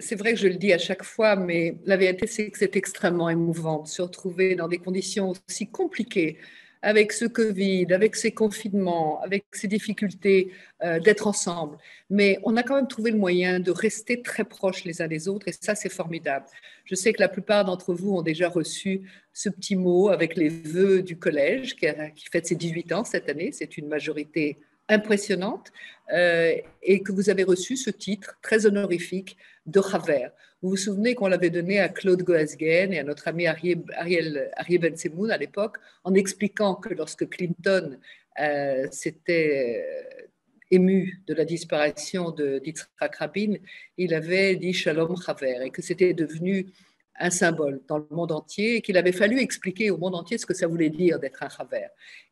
c'est vrai que je le dis à chaque fois, mais la vérité, c'est que c'est extrêmement émouvant de se retrouver dans des conditions aussi compliquées, avec ce Covid, avec ces confinements, avec ces difficultés, d'être ensemble. Mais on a quand même trouvé le moyen de rester très proches les uns des autres, et ça, c'est formidable. Je sais que la plupart d'entre vous ont déjà reçu ce petit mot avec les vœux du collège, qui fête ses 18 ans cette année. C'est une majorité impressionnante, et que vous avez reçu ce titre très honorifique de Haver. Vous vous souvenez qu'on l'avait donné à Claude Goasguen et à notre ami Arié Ben-Semoun à l'époque, en expliquant que lorsque Clinton s'était ému de la disparition d'Yitzhak Rabin, il avait dit Shalom Haver, et que c'était devenu un symbole dans le monde entier, et qu'il avait fallu expliquer au monde entier ce que ça voulait dire d'être un Haver.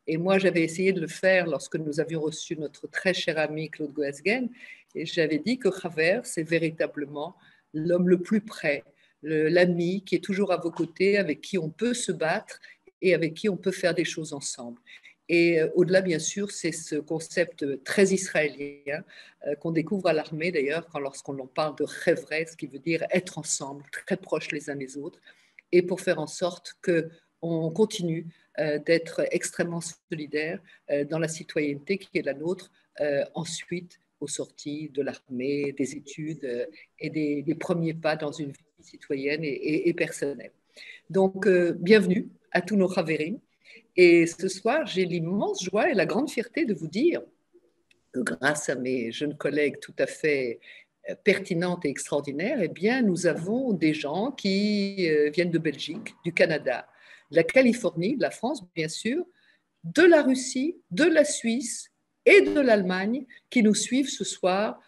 Et moi, j'avais essayé de le faire lorsque nous avions reçu notre très cher ami Claude Goasguen, et j'avais dit que Haver, c'est véritablement l'homme le plus près, l'ami qui est toujours à vos côtés, avec qui on peut se battre et avec qui on peut faire des choses ensemble. Et au-delà, bien sûr, c'est ce concept très israélien qu'on découvre à l'armée, d'ailleurs, lorsqu'on parle de chevre, ce qui veut dire être ensemble, très proches les uns des autres, et pour faire en sorte qu'on continue d'être extrêmement solidaires dans la citoyenneté qui est la nôtre, ensuite aux sorties de l'armée, des études et des premiers pas dans une vie citoyenne et personnelle. Donc, bienvenue à tous nos Haverim. Et ce soir, j'ai l'immense joie et la grande fierté de vous dire que grâce à mes jeunes collègues tout à fait pertinentes et extraordinaires, eh bien, nous avons des gens qui viennent de Belgique, du Canada, de la Californie, de la France, bien sûr, de la Russie, de la Suisse et de l'Allemagne qui nous suivent ce soir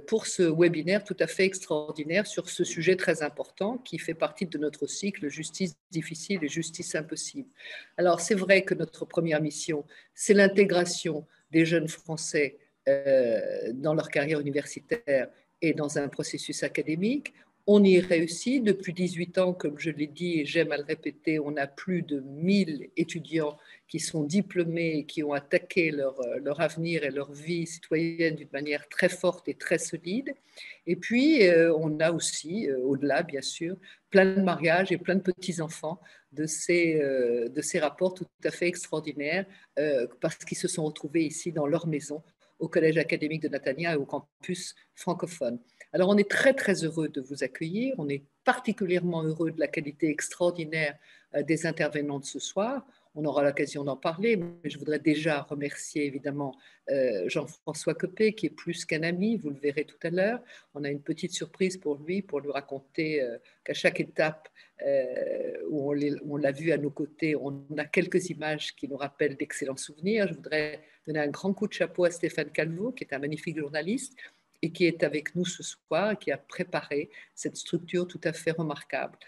pour ce webinaire tout à fait extraordinaire sur ce sujet très important qui fait partie de notre cycle Justice difficile et justice impossible. Alors, c'est vrai que notre première mission, c'est l'intégration des jeunes Français dans leur carrière universitaire et dans un processus académique. On y réussit. Depuis 18 ans, comme je l'ai dit et j'aime à le répéter, on a plus de 1000 étudiants qui sont diplômés et qui ont attaqué leur avenir et leur vie citoyenne d'une manière très forte et très solide. Et puis, on a aussi, au-delà, bien sûr, plein de mariages et plein de petits-enfants de ces rapports tout à fait extraordinaires parce qu'ils se sont retrouvés ici dans leur maison, au Collège académique de Natania et au campus francophone. Alors, on est très, très heureux de vous accueillir. On est particulièrement heureux de la qualité extraordinaire des intervenants de ce soir. On aura l'occasion d'en parler, mais je voudrais déjà remercier évidemment Jean-François Copé, qui est plus qu'un ami, vous le verrez tout à l'heure. On a une petite surprise pour lui raconter qu'à chaque étape où on l'a vu à nos côtés, on a quelques images qui nous rappellent d'excellents souvenirs. Je voudrais donner un grand coup de chapeau à Stéphane Calvo, qui est un magnifique journaliste et qui est avec nous ce soir, qui a préparé cette structure tout à fait remarquable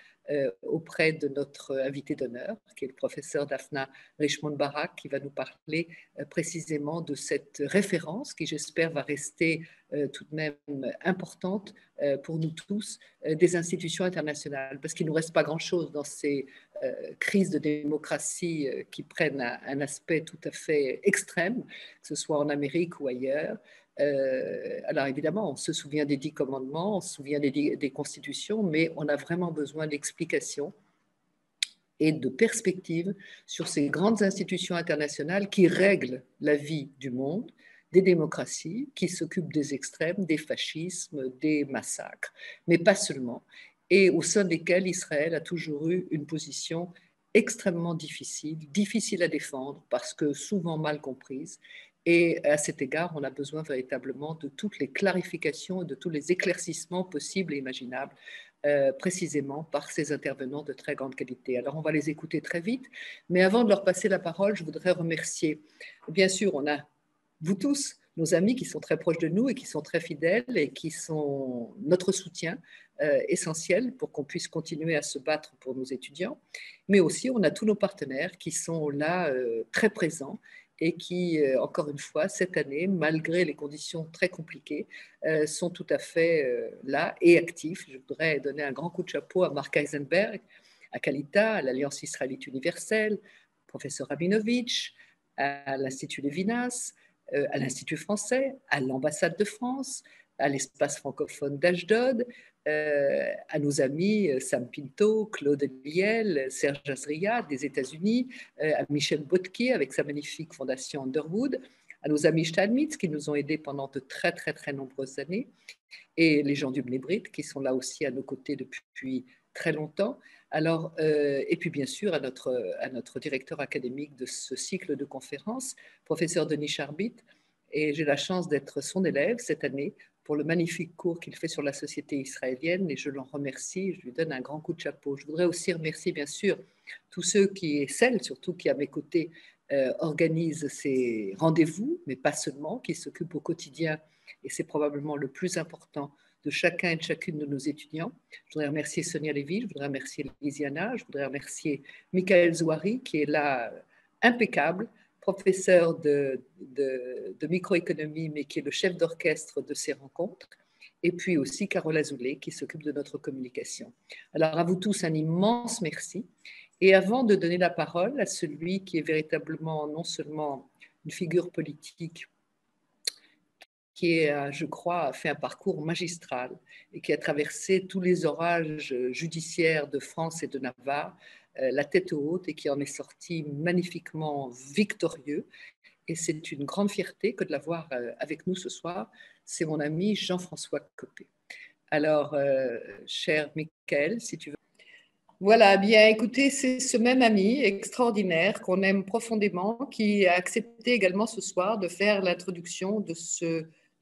auprès de notre invité d'honneur, qui est le professeur Daphna Richmond-Barak, qui va nous parler précisément de cette référence qui, j'espère, va rester tout de même importante pour nous tous, des institutions internationales, parce qu'il ne nous reste pas grand-chose dans ces crises de démocratie qui prennent un aspect tout à fait extrême, que ce soit en Amérique ou ailleurs. Alors évidemment, on se souvient des 10 commandements, on se souvient des constitutions, mais on a vraiment besoin d'explications et de perspectives sur ces grandes institutions internationales qui règlent la vie du monde, des démocraties, qui s'occupent des extrêmes, des fascismes, des massacres, mais pas seulement, et au sein desquels Israël a toujours eu une position extrêmement difficile à défendre, parce que souvent mal comprise. Et à cet égard, on a besoin véritablement de toutes les clarifications et de tous les éclaircissements possibles et imaginables, précisément par ces intervenants de très grande qualité. Alors, on va les écouter très vite, mais avant de leur passer la parole, je voudrais remercier, bien sûr, on a vous tous, nos amis qui sont très proches de nous et qui sont très fidèles et qui sont notre soutien essentiel pour qu'on puisse continuer à se battre pour nos étudiants. Mais aussi, on a tous nos partenaires qui sont là très présents et qui, encore une fois, cette année, malgré les conditions très compliquées, sont tout à fait là et actifs. Je voudrais donner un grand coup de chapeau à Marc Eisenberg, à Kalita, à l'Alliance israélite universelle, au professeur Rabinovitch, à l'Institut Lévinas, à l'Institut français, à l'ambassade de France, à l'espace francophone d'Ashdod, à nos amis Sam Pinto, Claude Liel, Serge Azria des États-Unis, à Michel Botke avec sa magnifique fondation Underwood, à nos amis Steinmetz qui nous ont aidés pendant de très très très nombreuses années, et les gens du Bnei qui sont là aussi à nos côtés depuis très longtemps. Alors, et puis bien sûr à notre directeur académique de ce cycle de conférences, professeur Denis Charbit, et j'ai la chance d'être son élève cette année pour le magnifique cours qu'il fait sur la société israélienne, et je l'en remercie, je lui donne un grand coup de chapeau. Je voudrais aussi remercier bien sûr tous ceux et celles surtout qui à mes côtés organisent ces rendez-vous, mais pas seulement, qui s'occupent au quotidien, et c'est probablement le plus important, de chacun et de chacune de nos étudiants. Je voudrais remercier Sonia Lévy, je voudrais remercier Lisiana, je voudrais remercier Michael Zouari qui est là impeccable, professeur de microéconomie, mais qui est le chef d'orchestre de ces rencontres, et puis aussi Carole Azoulay qui s'occupe de notre communication. Alors à vous tous, un immense merci. Et avant de donner la parole à celui qui est véritablement non seulement une figure politique, qui a, je crois, fait un parcours magistral et qui a traversé tous les orages judiciaires de France et de Navarre, la tête haute, et qui en est sorti magnifiquement victorieux. Et c'est une grande fierté que de l'avoir avec nous ce soir. C'est mon ami Jean-François Copé. Alors, cher Michael, si tu veux. Voilà, bien écoutez, c'est ce même ami extraordinaire qu'on aime profondément qui a accepté également ce soir de faire l'introduction de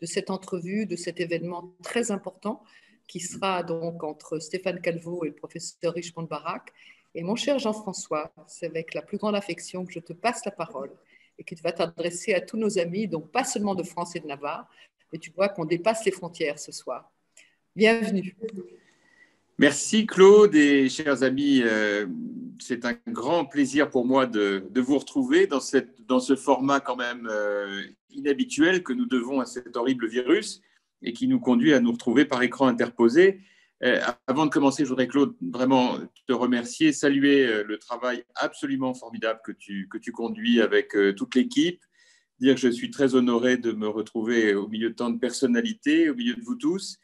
cette entrevue, de cet événement très important qui sera donc entre Stéphane Calvo et le professeur Richmond Barak. Et mon cher Jean-François, c'est avec la plus grande affection que je te passe la parole et que tu vas t'adresser à tous nos amis, donc pas seulement de France et de Navarre, mais tu vois qu'on dépasse les frontières ce soir. Bienvenue. Merci Claude et chers amis, c'est un grand plaisir pour moi de vous retrouver dans ce format quand même inhabituel que nous devons à cet horrible virus et qui nous conduit à nous retrouver par écran interposé. Avant de commencer, je voudrais Claude vraiment te remercier, saluer le travail absolument formidable que tu conduis avec toute l'équipe, dire que je suis très honoré de me retrouver au milieu de tant de personnalités, au milieu de vous tous.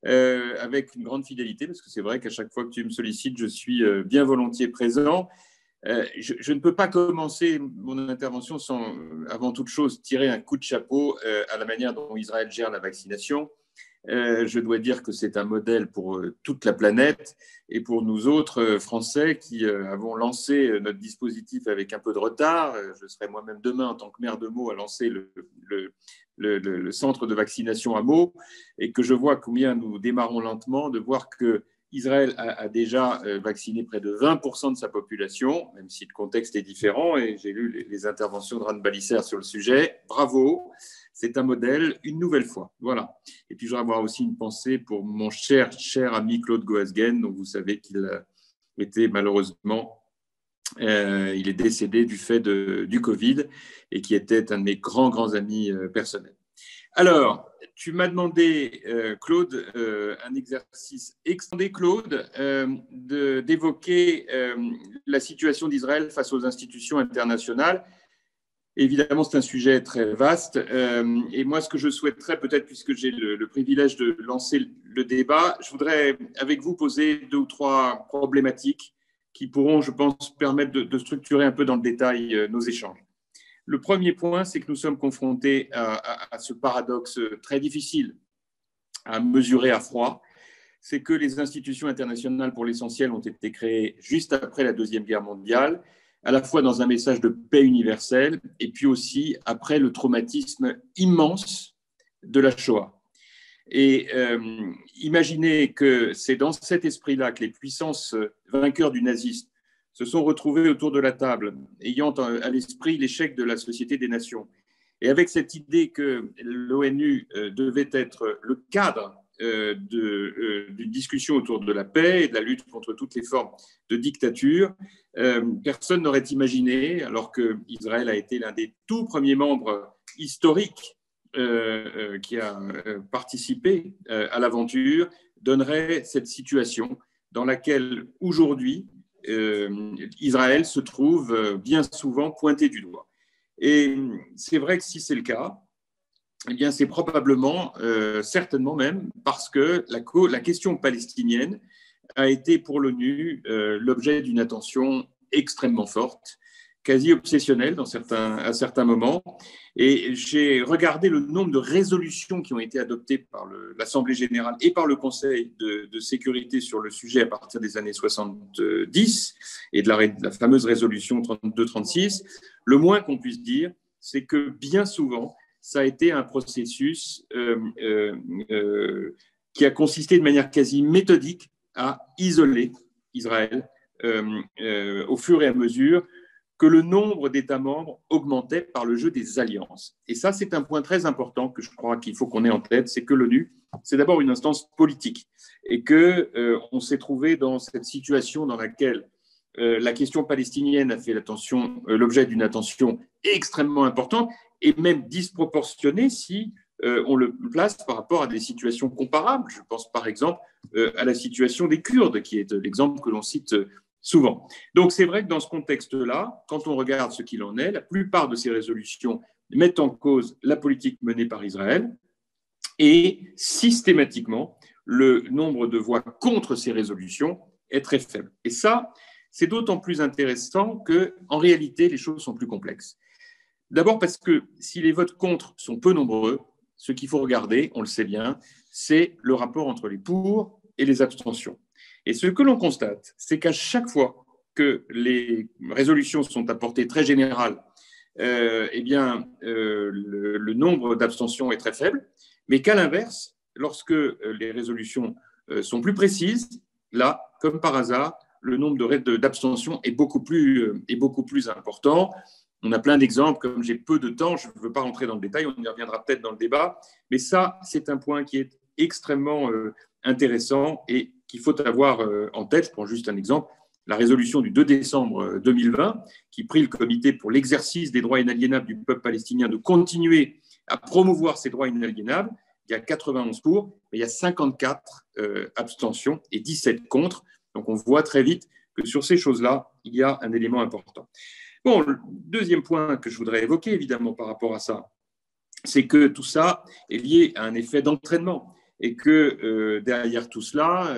Avec une grande fidélité, parce que c'est vrai qu'à chaque fois que tu me sollicites, je suis bien volontiers présent. Je ne peux pas commencer mon intervention sans, avant toute chose, tirer un coup de chapeau à la manière dont Israël gère la vaccination. Je dois dire que c'est un modèle pour toute la planète et pour nous autres Français qui avons lancé notre dispositif avec un peu de retard. Je serai moi-même demain en tant que maire de Meaux à lancer le centre de vaccination à Meaux, et que je vois combien nous démarrons lentement, de voir que Israël a déjà vacciné près de 20% de sa population, même si le contexte est différent, et j'ai lu les interventions de Ran Balisser sur le sujet. Bravo, c'est un modèle une nouvelle fois. Voilà. Et puis je voudrais avoir aussi une pensée pour mon cher ami Claude Goasguen, dont vous savez qu'il était malheureusement il est décédé du fait du Covid et qui était un de mes grands amis personnels. Alors, tu m'as demandé, Claude, un exercice extendé, Claude, d'évoquer la situation d'Israël face aux institutions internationales. Évidemment, c'est un sujet très vaste. Et moi, ce que je souhaiterais, peut-être, puisque j'ai le privilège de lancer le débat, je voudrais, avec vous, poser 2 ou 3 problématiques qui pourront, je pense, permettre de structurer un peu dans le détail nos échanges. Le premier point, c'est que nous sommes confrontés à ce paradoxe très difficile à mesurer à froid. C'est que les institutions internationales, pour l'essentiel, ont été créées juste après la Deuxième Guerre mondiale, à la fois dans un message de paix universelle et puis aussi après le traumatisme immense de la Shoah. Et imaginez que c'est dans cet esprit-là que les puissances vainqueurs du nazisme se sont retrouvées autour de la table, ayant à l'esprit l'échec de la Société des Nations. Et avec cette idée que l'ONU devait être le cadre d'une discussion autour de la paix et de la lutte contre toutes les formes de dictature, personne n'aurait imaginé, alors qu'Israël a été l'un des tout premiers membres historiques qui a participé à l'aventure, donnerait cette situation dans laquelle aujourd'hui Israël se trouve bien souvent pointé du doigt. Et c'est vrai que si c'est le cas, eh bien, c'est probablement, certainement même, parce que la question palestinienne a été pour l'ONU l'objet d'une attention extrêmement forte, quasi obsessionnelle à certains moments. Et j'ai regardé le nombre de résolutions qui ont été adoptées par l'Assemblée générale et par le Conseil de sécurité sur le sujet à partir des années 70 et de la fameuse résolution 32-36. Le moins qu'on puisse dire, c'est que bien souvent, ça a été un processus qui a consisté de manière quasi méthodique à isoler Israël au fur et à mesure que le nombre d'États membres augmentait par le jeu des alliances. Et ça, c'est un point très important que je crois qu'il faut qu'on ait en tête, c'est que l'ONU, c'est d'abord une instance politique et qu'on s'est trouvé dans cette situation dans laquelle la question palestinienne a fait l'objet d'une attention extrêmement importante et même disproportionnée si on le place par rapport à des situations comparables. Je pense par exemple à la situation des Kurdes, qui est l'exemple que l'on cite souvent. Donc c'est vrai que dans ce contexte-là, quand on regarde ce qu'il en est, la plupart de ces résolutions mettent en cause la politique menée par Israël et systématiquement, le nombre de voix contre ces résolutions est très faible. Et ça, c'est d'autant plus intéressant qu'en réalité, les choses sont plus complexes. D'abord parce que si les votes contre sont peu nombreux, ce qu'il faut regarder, on le sait bien, c'est le rapport entre les pour et les abstentions. Et ce que l'on constate, c'est qu'à chaque fois que les résolutions sont à portée très générale, le nombre d'abstentions est très faible, mais qu'à l'inverse, lorsque les résolutions sont plus précises, là, comme par hasard, le nombre d'abstentions est beaucoup plus important. On a plein d'exemples, comme j'ai peu de temps, je ne veux pas rentrer dans le détail, on y reviendra peut-être dans le débat, mais ça, c'est un point qui est extrêmement intéressant et qu'il faut avoir en tête. Je prends juste un exemple, la résolution du 2 décembre 2020, qui prie le comité pour l'exercice des droits inaliénables du peuple palestinien de continuer à promouvoir ces droits inaliénables. Il y a 91 pour, mais il y a 54 abstentions et 17 contre. Donc on voit très vite que sur ces choses-là, il y a un élément important. Bon, le deuxième point que je voudrais évoquer, évidemment, par rapport à ça, c'est que tout ça est lié à un effet d'entraînement et que derrière tout cela,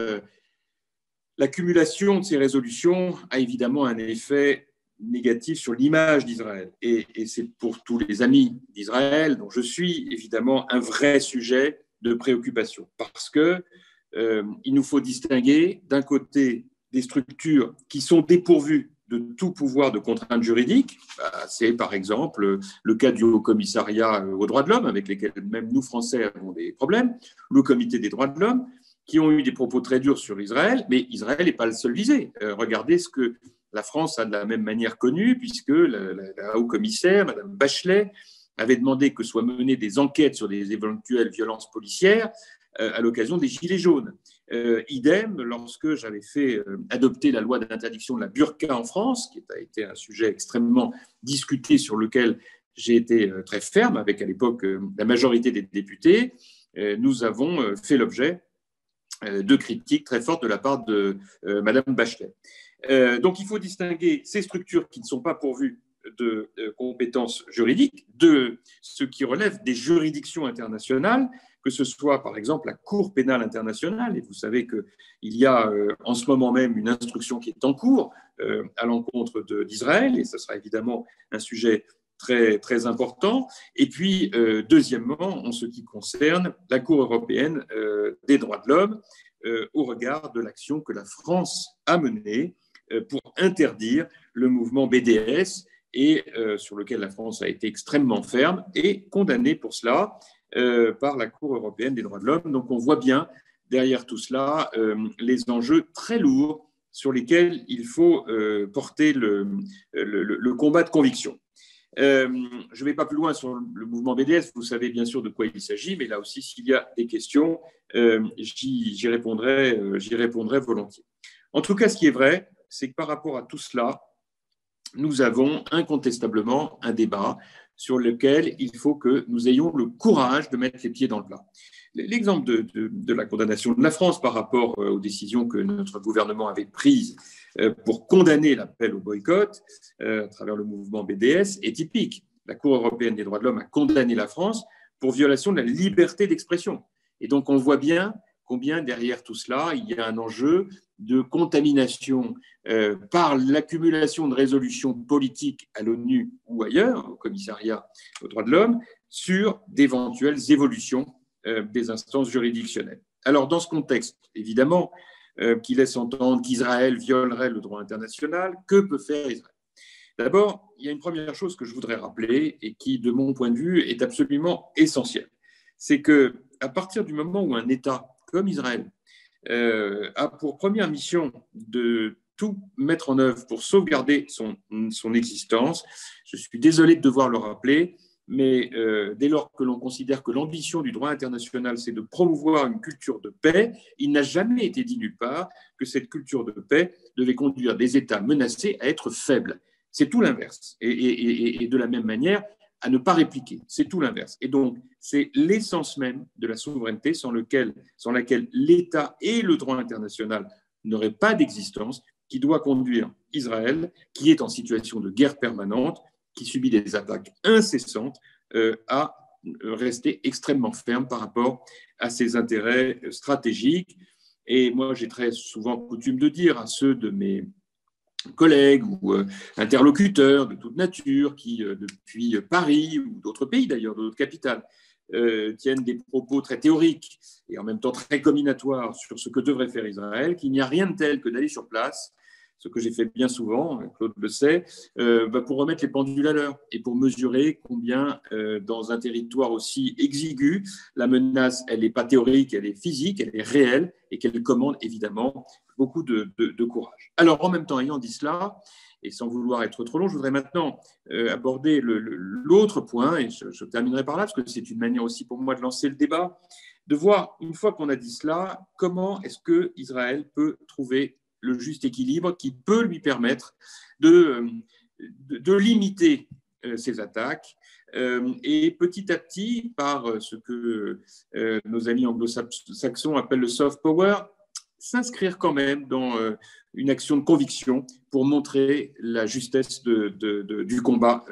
l'accumulation de ces résolutions a évidemment un effet négatif sur l'image d'Israël. Et c'est pour tous les amis d'Israël, dont je suis, évidemment, un vrai sujet de préoccupation. Parce qu'il nous faut distinguer, d'un côté, des structures qui sont dépourvues de tout pouvoir de contrainte juridique. C'est par exemple le cas du Haut-Commissariat aux droits de l'homme, avec lesquels même nous, Français, avons des problèmes, le Comité des droits de l'homme, qui ont eu des propos très durs sur Israël, mais Israël n'est pas le seul visé. Regardez ce que la France a de la même manière connu, puisque la haut-commissaire, Mme Bachelet, avait demandé que soient menées des enquêtes sur des éventuelles violences policières à l'occasion des Gilets jaunes. Idem, lorsque j'avais fait adopter la loi d'interdiction de la burqa en France, qui a été un sujet extrêmement discuté sur lequel j'ai été très ferme, avec à l'époque la majorité des députés, nous avons fait l'objet de critiques très fortes de la part de Mme Bachelet. Donc il faut distinguer ces structures qui ne sont pas pourvues de compétences juridiques de ce qui relève des juridictions internationales, que ce soit par exemple la Cour pénale internationale, et vous savez qu'il y a en ce moment même une instruction qui est en cours à l'encontre d'Israël, et ce sera évidemment un sujet très, très important. Et puis, deuxièmement, en ce qui concerne la Cour européenne des droits de l'homme, au regard de l'action que la France a menée pour interdire le mouvement BDS, et sur lequel la France a été extrêmement ferme et condamnée pour cela par la Cour européenne des droits de l'homme. Donc on voit bien derrière tout cela les enjeux très lourds sur lesquels il faut porter le combat de conviction. Je ne vais pas plus loin sur le mouvement BDS, vous savez bien sûr de quoi il s'agit, mais là aussi, s'il y a des questions, j'y répondrai volontiers. En tout cas, ce qui est vrai, c'est que par rapport à tout cela, nous avons incontestablement un débat sur lequel il faut que nous ayons le courage de mettre les pieds dans le plat. L'exemple de la condamnation de la France par rapport aux décisions que notre gouvernement avait prises pour condamner l'appel au boycott à travers le mouvement BDS est typique. La Cour européenne des droits de l'homme a condamné la France pour violation de la liberté d'expression. Et donc, on voit bien combien derrière tout cela, il y a un enjeu de contamination par l'accumulation de résolutions politiques à l'ONU ou ailleurs, au commissariat aux droits de l'homme, sur d'éventuelles évolutions des instances juridictionnelles. Alors, dans ce contexte, évidemment, qui laisse entendre qu'Israël violerait le droit international, que peut faire Israël? D'abord, il y a une première chose que je voudrais rappeler et qui, de mon point de vue, est absolument essentielle. C'est qu'à partir du moment où un État comme Israël a pour première mission de tout mettre en œuvre pour sauvegarder son existence, je suis désolé de devoir le rappeler, mais dès lors que l'on considère que l'ambition du droit international, c'est de promouvoir une culture de paix, il n'a jamais été dit nulle part que cette culture de paix devait conduire des États menacés à être faibles. C'est tout l'inverse. Et de la même manière, à ne pas répliquer. C'est tout l'inverse. Et donc, c'est l'essence même de la souveraineté sans laquelle l'État et le droit international n'auraient pas d'existence, qui doit conduire Israël, qui est en situation de guerre permanente, qui subit des attaques incessantes, à rester extrêmement ferme par rapport à ses intérêts stratégiques. Et moi, j'ai très souvent coutume de dire à ceux de mes collègues ou interlocuteurs de toute nature qui, depuis Paris ou d'autres pays d'ailleurs, d'autres capitales, tiennent des propos très théoriques et en même temps très combinatoires sur ce que devrait faire Israël, qu'il n'y a rien de tel que d'aller sur place, ce que j'ai fait bien souvent, Claude le sait, pour remettre les pendules à l'heure et pour mesurer combien, dans un territoire aussi exigu, la menace, elle n'est pas théorique, elle est physique, elle est réelle et qu'elle commande évidemment beaucoup de courage. Alors, en même temps, ayant dit cela, et sans vouloir être trop long, je voudrais maintenant aborder l'autre point, et je terminerai par là, parce que c'est une manière aussi pour moi de lancer le débat, de voir, une fois qu'on a dit cela, comment est-ce qu'Israël peut trouver le juste équilibre qui peut lui permettre de limiter ces attaques et petit à petit, par ce que nos amis anglo-saxons appellent le soft power, s'inscrire quand même dans une action de conviction pour montrer la justesse du combat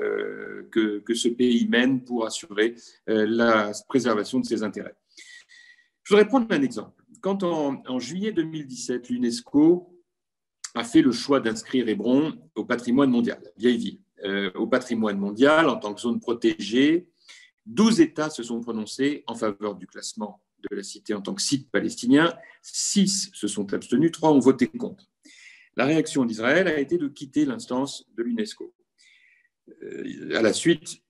que ce pays mène pour assurer la préservation de ses intérêts. Je voudrais prendre un exemple. Quand en juillet 2017, l'UNESCO a fait le choix d'inscrire Hébron au patrimoine mondial, la vieille ville, au patrimoine mondial en tant que zone protégée, 12 États se sont prononcés en faveur du classement de la cité en tant que site palestinien, 6 se sont abstenus, 3 ont voté contre. La réaction d'Israël a été de quitter l'instance de l'UNESCO. À la suite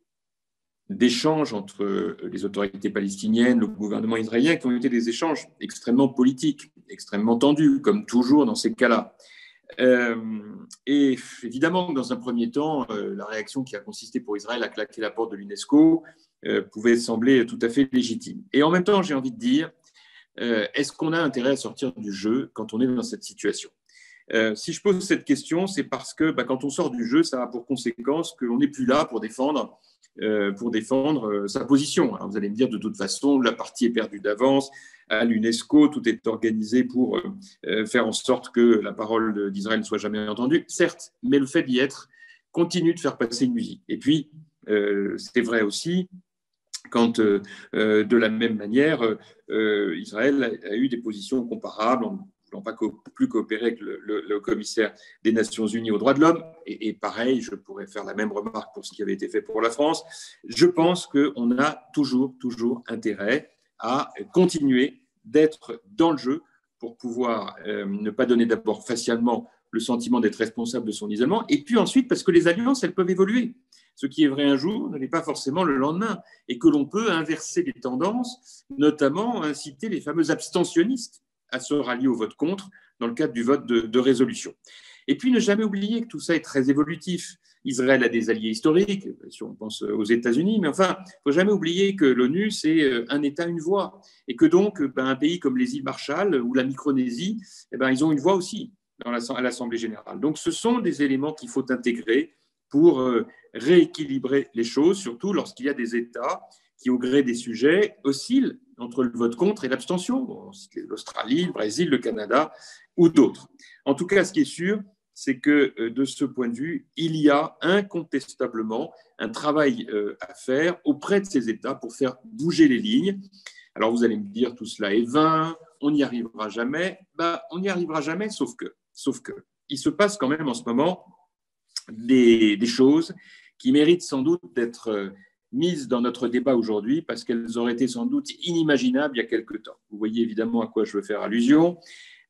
d'échanges entre les autorités palestiniennes, le gouvernement israélien, qui ont été des échanges extrêmement politiques, extrêmement tendus, comme toujours dans ces cas-là. Et évidemment, dans un premier temps, la réaction qui a consisté pour Israël à claquer la porte de l'UNESCO pouvait sembler tout à fait légitime. Et en même temps, j'ai envie de dire, est-ce qu'on a intérêt à sortir du jeu quand on est dans cette situation ? Si je pose cette question, c'est parce que quand on sort du jeu, ça a pour conséquence qu'on n'est plus là pour défendre sa position. Alors vous allez me dire, de toute façon, la partie est perdue d'avance. À l'UNESCO, tout est organisé pour faire en sorte que la parole d'Israël ne soit jamais entendue. Certes, mais le fait d'y être continue de faire passer une musique. Et puis, c'est vrai aussi quand, de la même manière, Israël a eu des positions comparables en ne voulant pas plus coopérer avec le commissaire des Nations Unies aux droits de l'homme. Et pareil, je pourrais faire la même remarque pour ce qui avait été fait pour la France. Je pense qu'on a toujours intérêt à continuer d'être dans le jeu pour pouvoir ne pas donner d'abord facialement le sentiment d'être responsable de son isolement, et puis ensuite parce que les alliances, elles peuvent évoluer. Ce qui est vrai un jour ne l'est pas forcément le lendemain, et que l'on peut inverser les tendances, notamment inciter les fameux abstentionnistes à se rallier au vote contre dans le cadre du vote de résolution. Et puis ne jamais oublier que tout ça est très évolutif. Israël a des alliés historiques, si on pense aux États-Unis, mais enfin, il ne faut jamais oublier que l'ONU, c'est un État, une voix, et que donc un pays comme les îles Marshall ou la Micronésie, ils ont une voix aussi à l'Assemblée générale. Donc ce sont des éléments qu'il faut intégrer pour rééquilibrer les choses, surtout lorsqu'il y a des États qui, au gré des sujets, oscillent entre le vote contre et l'abstention. Bon, l'Australie, le Brésil, le Canada ou d'autres. En tout cas, ce qui est sûr, c'est que de ce point de vue, il y a incontestablement un travail à faire auprès de ces États pour faire bouger les lignes. Alors vous allez me dire, tout cela est vain, on n'y arrivera jamais. On n'y arrivera jamais, sauf que il se passe quand même en ce moment des choses qui méritent sans doute d'être mises dans notre débat aujourd'hui parce qu'elles auraient été sans doute inimaginables il y a quelque temps. Vous voyez évidemment à quoi je veux faire allusion.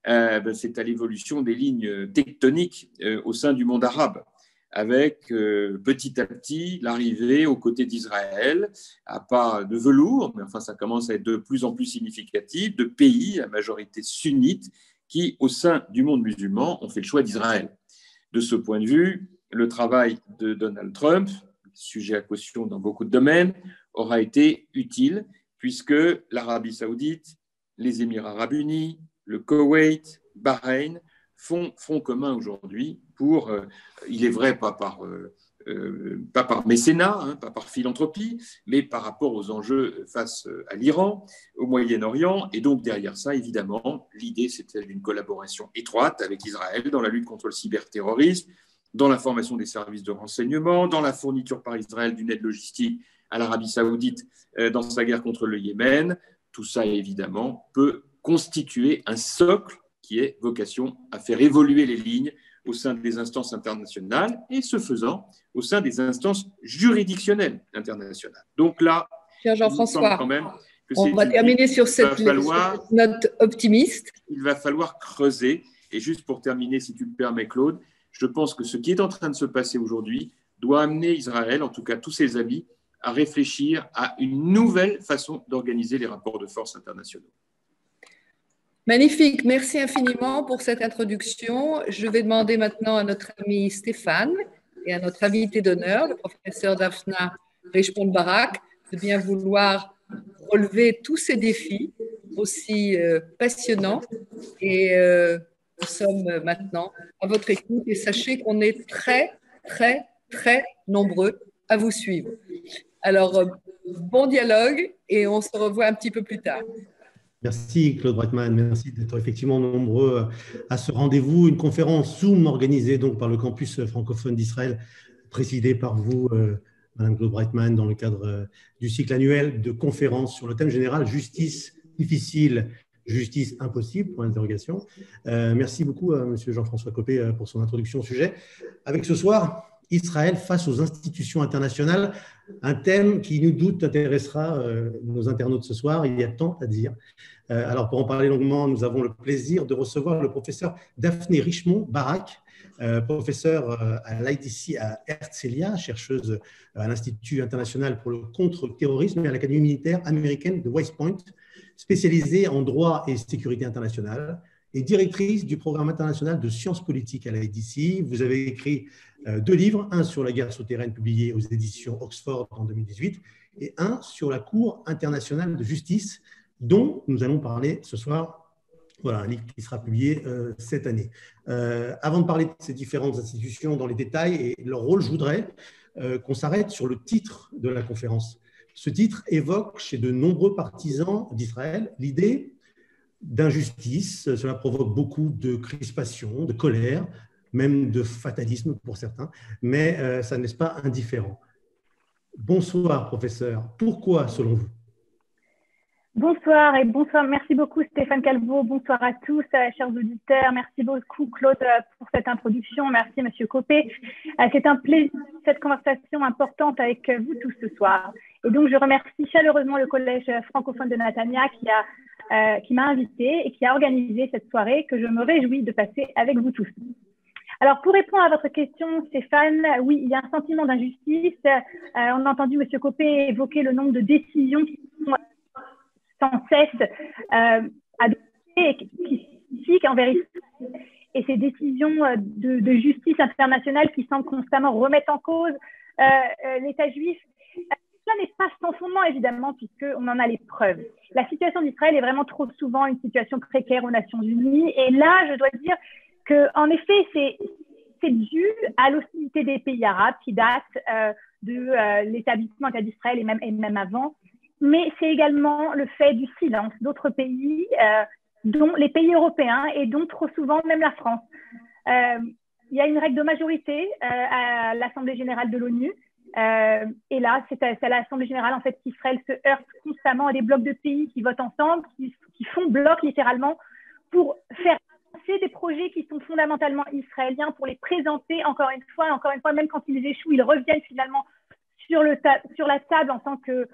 C'est à l'évolution des lignes tectoniques au sein du monde arabe, avec petit à petit l'arrivée aux côtés d'Israël, à pas de velours, mais enfin ça commence à être de plus en plus significatif, de pays à majorité sunnite qui, au sein du monde musulman, ont fait le choix d'Israël. De ce point de vue, le travail de Donald Trump, sujet à caution dans beaucoup de domaines, aura été utile puisque l'Arabie saoudite, les Émirats arabes unis, le Koweït, Bahreïn font front commun aujourd'hui pour, il est vrai, pas par mécénat, pas par philanthropie, mais par rapport aux enjeux face à l'Iran, au Moyen-Orient. Et donc, derrière ça, évidemment, l'idée, c'était d'une collaboration étroite avec Israël dans la lutte contre le cyberterrorisme, dans la formation des services de renseignement, dans la fourniture par Israël d'une aide logistique à l'Arabie saoudite dans sa guerre contre le Yémen. Tout ça, évidemment, peut constituer un socle qui ait vocation à faire évoluer les lignes au sein des instances internationales et, ce faisant, au sein des instances juridictionnelles internationales. Donc là, cher Jean-François, quand même que on va terminer sur cette note optimiste. Il va falloir creuser. Et juste pour terminer, si tu le permets, Claude, je pense que ce qui est en train de se passer aujourd'hui doit amener Israël, en tout cas tous ses amis, à réfléchir à une nouvelle façon d'organiser les rapports de force internationaux. Magnifique, merci infiniment pour cette introduction. Je vais demander maintenant à notre ami Stéphane et à notre invité d'honneur, le professeur Daphna Richmond-Barak, de bien vouloir relever tous ces défis aussi passionnants. Et nous sommes maintenant à votre écoute et sachez qu'on est très, très, très nombreux à vous suivre. Alors, bon dialogue et on se revoit un petit peu plus tard. Merci Claude Breitman, merci d'être effectivement nombreux à ce rendez-vous, une conférence Zoom organisée donc par le campus francophone d'Israël, présidée par vous, Madame Claude Breitman, dans le cadre du cycle annuel de conférences sur le thème général « Justice difficile, justice impossible ». Merci beaucoup à Monsieur Jean-François Copé pour son introduction au sujet. Avec ce soir, Israël face aux institutions internationales, un thème qui, nous doute, intéressera nos internautes ce soir. Il y a tant à dire. Alors, pour en parler longuement, nous avons le plaisir de recevoir le professeur Daphné Richmond-Barak, professeur à l'IDC à Herzliya, chercheuse à l'Institut international pour le contre-terrorisme et à l'Académie militaire américaine de West Point, spécialisée en droit et sécurité internationale, et directrice du programme international de sciences politiques à l'IDC. Vous avez écrit 2 livres, un sur la guerre souterraine publié aux éditions Oxford en 2018 et un sur la Cour internationale de justice dont nous allons parler ce soir. Voilà, un livre qui sera publié cette année. Avant de parler de ces différentes institutions dans les détails et leur rôle, je voudrais qu'on s'arrête sur le titre de la conférence. Ce titre évoque chez de nombreux partisans d'Israël l'idée d'injustice. Cela provoque beaucoup de crispation, de colère, même de fatalisme pour certains, mais ça ne laisse pas indifférent. Bonsoir, professeur. Pourquoi, selon vous? Bonsoir et bonsoir. Merci beaucoup, Stéphane Calvo. Bonsoir à tous, chers auditeurs. Merci beaucoup, Claude, pour cette introduction. Merci, Monsieur Copé. C'est un plaisir, cette conversation importante avec vous tous ce soir. Et donc, je remercie chaleureusement le Collège francophone de Netanya qui m'a invité et qui a organisé cette soirée que je me réjouis de passer avec vous tous. Alors, pour répondre à votre question, Stéphane, oui, il y a un sentiment d'injustice. On a entendu M. Copé évoquer le nombre de décisions qui sont sans cesse adoptées et qui piquent en vérité. Et ces décisions de justice internationale qui semblent constamment remettre en cause l'État juif, cela n'est pas sans fondement, évidemment, puisqu'on en a les preuves. La situation d'Israël est vraiment trop souvent une situation précaire aux Nations Unies. Et là, je dois dire qu'en effet, c'est dû à l'hostilité des pays arabes qui datent de l'établissement État d'Israël et même avant. Mais c'est également le fait du silence d'autres pays, dont les pays européens et dont trop souvent même la France. il y a une règle de majorité à l'Assemblée générale de l'ONU. Et là, c'est à l'Assemblée générale en fait, qu'Israël se heurte constamment à des blocs de pays qui votent ensemble, qui font bloc littéralement pour faire avancer des projets qui sont fondamentalement israéliens, pour les présenter encore une fois, même quand ils échouent, ils reviennent finalement sur la table en tant que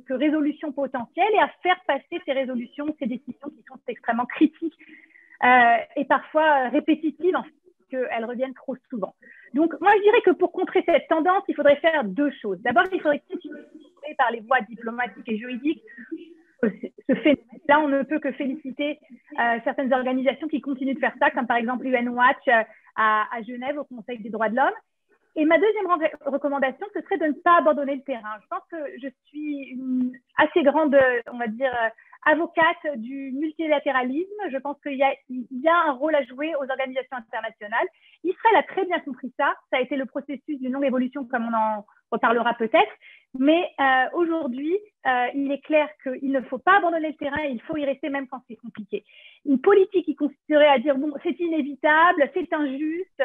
résolution potentielle et à faire passer ces résolutions, ces décisions qui sont extrêmement critiques et parfois répétitives, en fait, qu'elles reviennent trop souvent. Donc, moi, je dirais que pour contrer cette tendance, il faudrait faire deux choses. D'abord, il faudrait continuer par les voies diplomatiques et juridiques ce phénomène. Là, on ne peut que féliciter certaines organisations qui continuent de faire ça, comme par exemple UN Watch à Genève, au Conseil des droits de l'homme. Et ma deuxième recommandation, ce serait de ne pas abandonner le terrain. Je pense que je suis une assez grande, on va dire, avocate du multilatéralisme. Je pense qu'il y a un rôle à jouer aux organisations internationales. Israël a très bien compris ça. Ça a été le processus d'une longue évolution, comme on en reparlera peut-être. Mais aujourd'hui, il est clair qu'il ne faut pas abandonner le terrain et il faut y rester même quand c'est compliqué. Une politique qui consisterait à dire, bon, c'est inévitable, c'est injuste,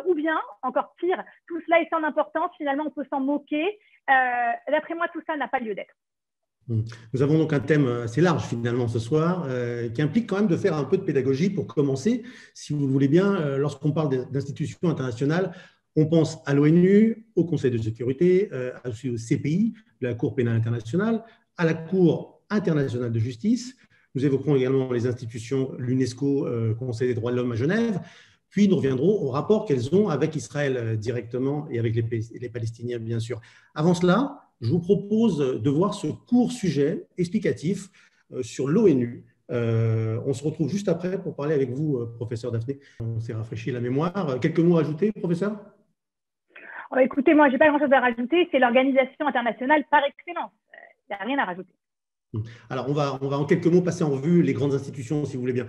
ou bien, encore pire, tout cela est sans importance, finalement on peut s'en moquer. D'après moi, tout ça n'a pas lieu d'être. Nous avons donc un thème assez large finalement ce soir, qui implique quand même de faire un peu de pédagogie pour commencer. Si vous le voulez bien, lorsqu'on parle d'institutions internationales, on pense à l'ONU, au Conseil de sécurité, aussi au CPI, la Cour pénale internationale, à la Cour internationale de justice. Nous évoquerons également les institutions, l'UNESCO, Conseil des droits de l'homme à Genève. Puis nous reviendrons au rapport qu'elles ont avec Israël directement et avec les Palestiniens, bien sûr. Avant cela, je vous propose de voir ce court sujet explicatif sur l'ONU. On se retrouve juste après pour parler avec vous, professeur Daphné. On s'est rafraîchi la mémoire. Quelques mots à ajouter, professeur ? Écoutez, moi, je n'ai pas grand-chose à rajouter. C'est l'organisation internationale par excellence. Il n'y a rien à rajouter. Alors, on va en quelques mots passer en revue les grandes institutions, si vous voulez bien.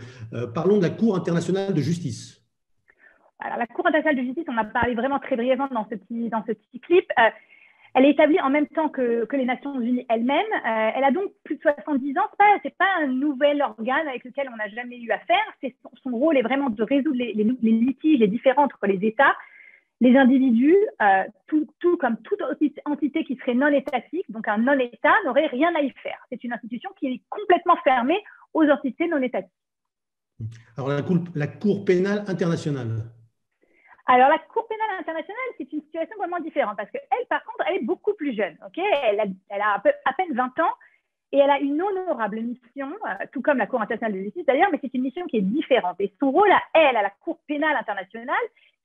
Parlons de la Cour internationale de justice. Alors, la Cour internationale de justice, on a parlé vraiment très brièvement dans ce petit clip. Elle est établie en même temps que les Nations unies elles-mêmes. Elle a donc plus de 70 ans. Ce n'est pas un nouvel organe avec lequel on n'a jamais eu affaire. Son rôle est vraiment de résoudre les litiges, les différends entre les États, les individus, tout comme toute entité qui serait non étatique. Donc, un non-État n'aurait rien à y faire. C'est une institution qui est complètement fermée aux entités non étatiques. Alors, la Cour pénale internationale. Alors, la Cour pénale internationale, c'est une situation vraiment différente parce qu'elle, par contre, elle est beaucoup plus jeune. Okay, elle a à peine 20 ans et elle a une honorable mission, tout comme la Cour internationale de justice d'ailleurs, mais c'est une mission qui est différente. Et son rôle à la Cour pénale internationale,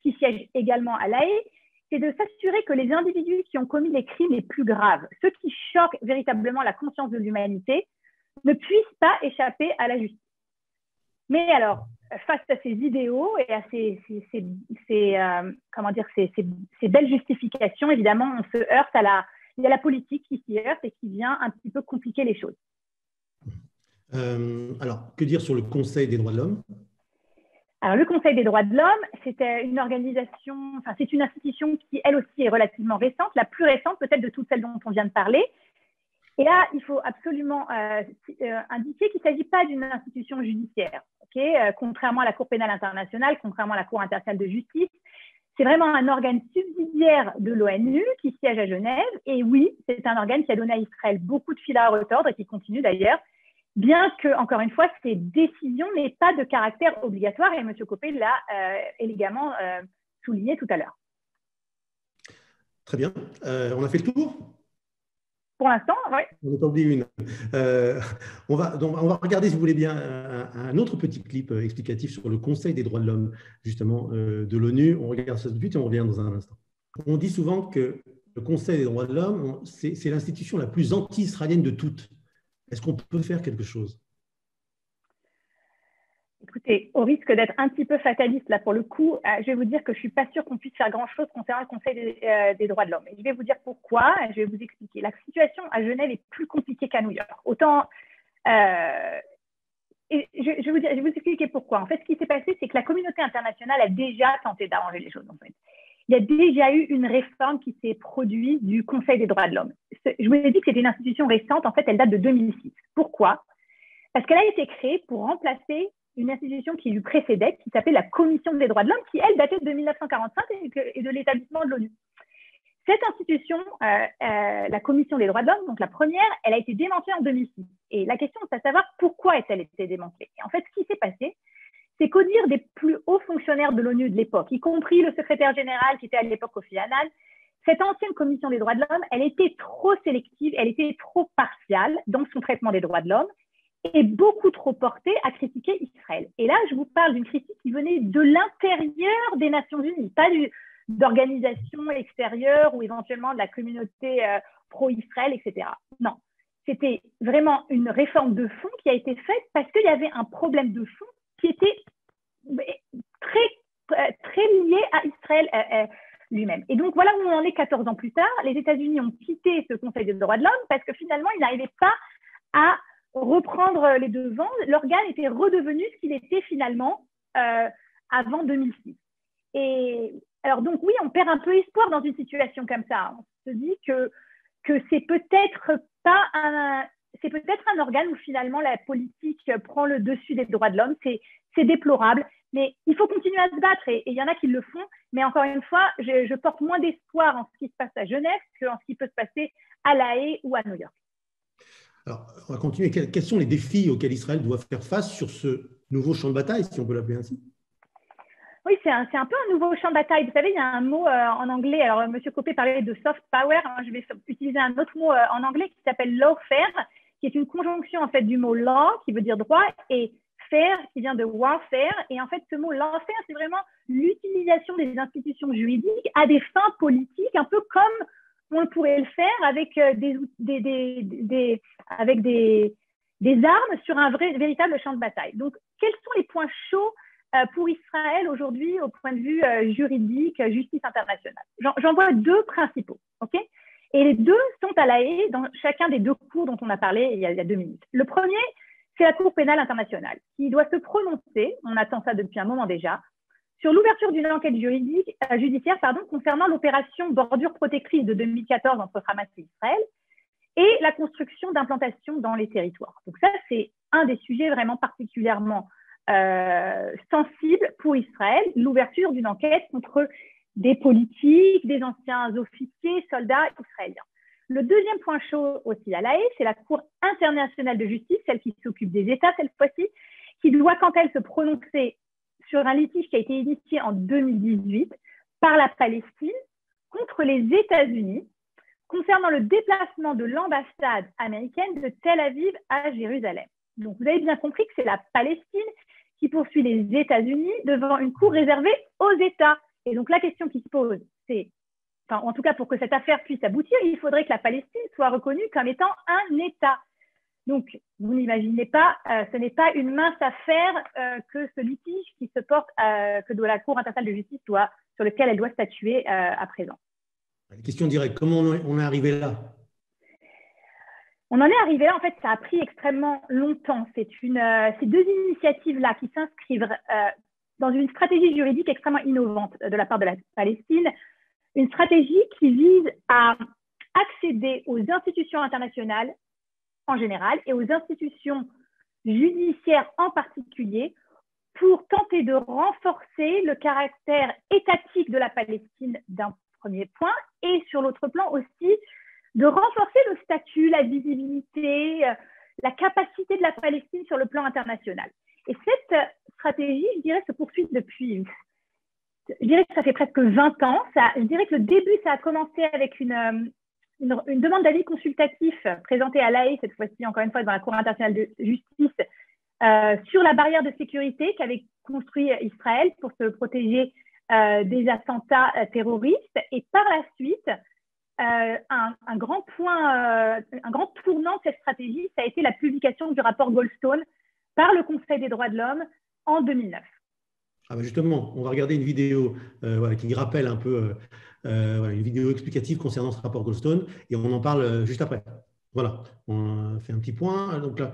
qui siège également à La Haye, c'est de s'assurer que les individus qui ont commis les crimes les plus graves, ceux qui choquent véritablement la conscience de l'humanité, ne puissent pas échapper à la justice. Mais alors, face à ces idéaux et à ces belles justifications, évidemment, on se heurte il y a la politique qui s'y heurte et qui vient un petit peu compliquer les choses. Alors, que dire sur le Conseil des droits de l'homme ? Alors, le Conseil des droits de l'homme, c'est une institution qui, elle aussi, est relativement récente, la plus récente peut-être de toutes celles dont on vient de parler. Et là, il faut absolument indiquer qu'il ne s'agit pas d'une institution judiciaire. Contrairement à la Cour pénale internationale, contrairement à la Cour internationale de justice, c'est vraiment un organe subsidiaire de l'ONU qui siège à Genève. Et oui, c'est un organe qui a donné à Israël beaucoup de fil à retordre et qui continue d'ailleurs, bien que, encore une fois, ces décisions n'aient pas de caractère obligatoire. Et M. Copé l'a élégamment souligné tout à l'heure. Très bien. On a fait le tour ? Pour l'instant, oui. On n'a pas oublié une. On va regarder, si vous voulez bien, un autre petit clip explicatif sur le Conseil des droits de l'homme, justement, de l'ONU. On regarde ça tout de suite et on revient dans un instant. On dit souvent que le Conseil des droits de l'homme, c'est l'institution la plus anti-israélienne de toutes. Est-ce qu'on peut faire quelque chose ? Écoutez, au risque d'être un petit peu fataliste, là, pour le coup, je vais vous dire que je ne suis pas sûre qu'on puisse faire grand-chose concernant le Conseil des droits de l'homme. Et je vais vous dire pourquoi, je vais vous expliquer. La situation à Genève est plus compliquée qu'à New York. Et je vais vous expliquer pourquoi. En fait, ce qui s'est passé, c'est que la communauté internationale a déjà tenté d'arranger les choses. En fait. Il y a déjà eu une réforme qui s'est produite du Conseil des droits de l'homme. Je vous ai dit que c'était une institution récente. En fait, elle date de 2006. Pourquoi ? Parce qu'elle a été créée pour remplacer une institution qui lui précédait, qui s'appelait la Commission des droits de l'homme, qui, elle, datait de 1945 et de l'établissement de l'ONU. Cette institution, la Commission des droits de l'homme, donc la première, elle a été démantelée en 2006. Et la question, c'est de savoir pourquoi a-t-elle été démantelée. Et en fait, ce qui s'est passé, c'est qu'au dire des plus hauts fonctionnaires de l'ONU de l'époque, y compris le secrétaire général qui était à l'époque Kofi Annan, cette ancienne Commission des droits de l'homme, elle était trop sélective, elle était trop partiale dans son traitement des droits de l'homme et beaucoup trop portée à critiquer Israël. Et là, je vous parle d'une critique qui venait de l'intérieur des Nations Unies, pas d'organisations extérieures ou éventuellement de la communauté pro-Israël, etc. Non, c'était vraiment une réforme de fond qui a été faite parce qu'il y avait un problème de fond qui était très lié à Israël lui-même. Et donc, voilà où on en est 14 ans plus tard. Les États-Unis ont quitté ce Conseil des droits de l'homme parce que finalement, ils n'arrivaient pas à reprendre les devants. L'organe était redevenu ce qu'il était finalement avant 2006. Et alors, donc, oui, on perd un peu espoir dans une situation comme ça. On se dit que c'est peut-être pas c'est peut-être un organe où finalement la politique prend le dessus des droits de l'homme. C'est déplorable, mais il faut continuer à se battre et il y en a qui le font. Mais encore une fois, je porte moins d'espoir en ce qui se passe à Genève qu'en ce qui peut se passer à La Haye ou à New York. Alors, on va continuer. Quels sont les défis auxquels Israël doit faire face sur ce nouveau champ de bataille, si on peut l'appeler ainsi? Oui, c'est un peu un nouveau champ de bataille. Vous savez, il y a un mot en anglais. Alors, M. Copé parlait de soft power. Je vais utiliser un autre mot en anglais qui s'appelle lawfare, qui est une conjonction en fait du mot law, qui veut dire droit, et faire, qui vient de warfare. Et en fait, ce mot lawfare, c'est vraiment l'utilisation des institutions juridiques à des fins politiques, un peu comme on pourrait le faire avec des armes sur un véritable champ de bataille. Donc, quels sont les points chauds pour Israël aujourd'hui au point de vue juridique, justice internationale? J'en vois deux principaux, ok? Et les deux sont à La Haye dans chacun des deux cours dont on a parlé il y a 2 minutes. Le premier, c'est la Cour pénale internationale qui doit se prononcer, on attend ça depuis un moment déjà, sur l'ouverture d'une enquête judiciaire concernant l'opération bordure protectrice de 2014 entre Hamas et Israël et la construction d'implantations dans les territoires. Donc ça, c'est un des sujets vraiment particulièrement sensibles pour Israël, l'ouverture d'une enquête contre des politiques, des anciens officiers, soldats israéliens. Le deuxième point chaud aussi à La Haye, c'est la Cour internationale de justice, celle qui s'occupe des États cette fois-ci, qui doit, quant à elle, se prononcer sur un litige qui a été initié en 2018 par la Palestine contre les États-Unis concernant le déplacement de l'ambassade américaine de Tel Aviv à Jérusalem. Donc, vous avez bien compris que c'est la Palestine qui poursuit les États-Unis devant une cour réservée aux États. Et donc, la question qui se pose, c'est, enfin, en tout cas, pour que cette affaire puisse aboutir, il faudrait que la Palestine soit reconnue comme étant un État. Donc, vous n'imaginez pas, ce n'est pas une mince affaire que ce litige qui se porte, que de la Cour internationale de justice sur lequel elle doit statuer à présent. Question directe, comment on est arrivé là? On en est arrivé là, en fait, ça a pris extrêmement longtemps. Ces deux initiatives-là qui s'inscrivent dans une stratégie juridique extrêmement innovante de la part de la Palestine, une stratégie qui vise à accéder aux institutions internationales en général et aux institutions judiciaires en particulier pour tenter de renforcer le caractère étatique de la Palestine d'un premier point et sur l'autre plan aussi de renforcer le statut, la visibilité, la capacité de la Palestine sur le plan international. Et cette stratégie, je dirais, se poursuit depuis, je dirais que ça fait presque 20 ans. Je dirais que le début, ça a commencé avec une demande d'avis consultatif présentée à La Haye, cette fois-ci, encore une fois, dans la Cour internationale de justice, sur la barrière de sécurité qu'avait construit Israël pour se protéger des attentats terroristes. Et par la suite, un grand tournant de cette stratégie, ça a été la publication du rapport Goldstone par le Conseil des droits de l'homme en 2009. Ah ben justement, on va regarder une vidéo qui rappelle un peu une vidéo explicative concernant ce rapport Goldstone et on en parle juste après. Voilà, on fait un petit point. Donc là,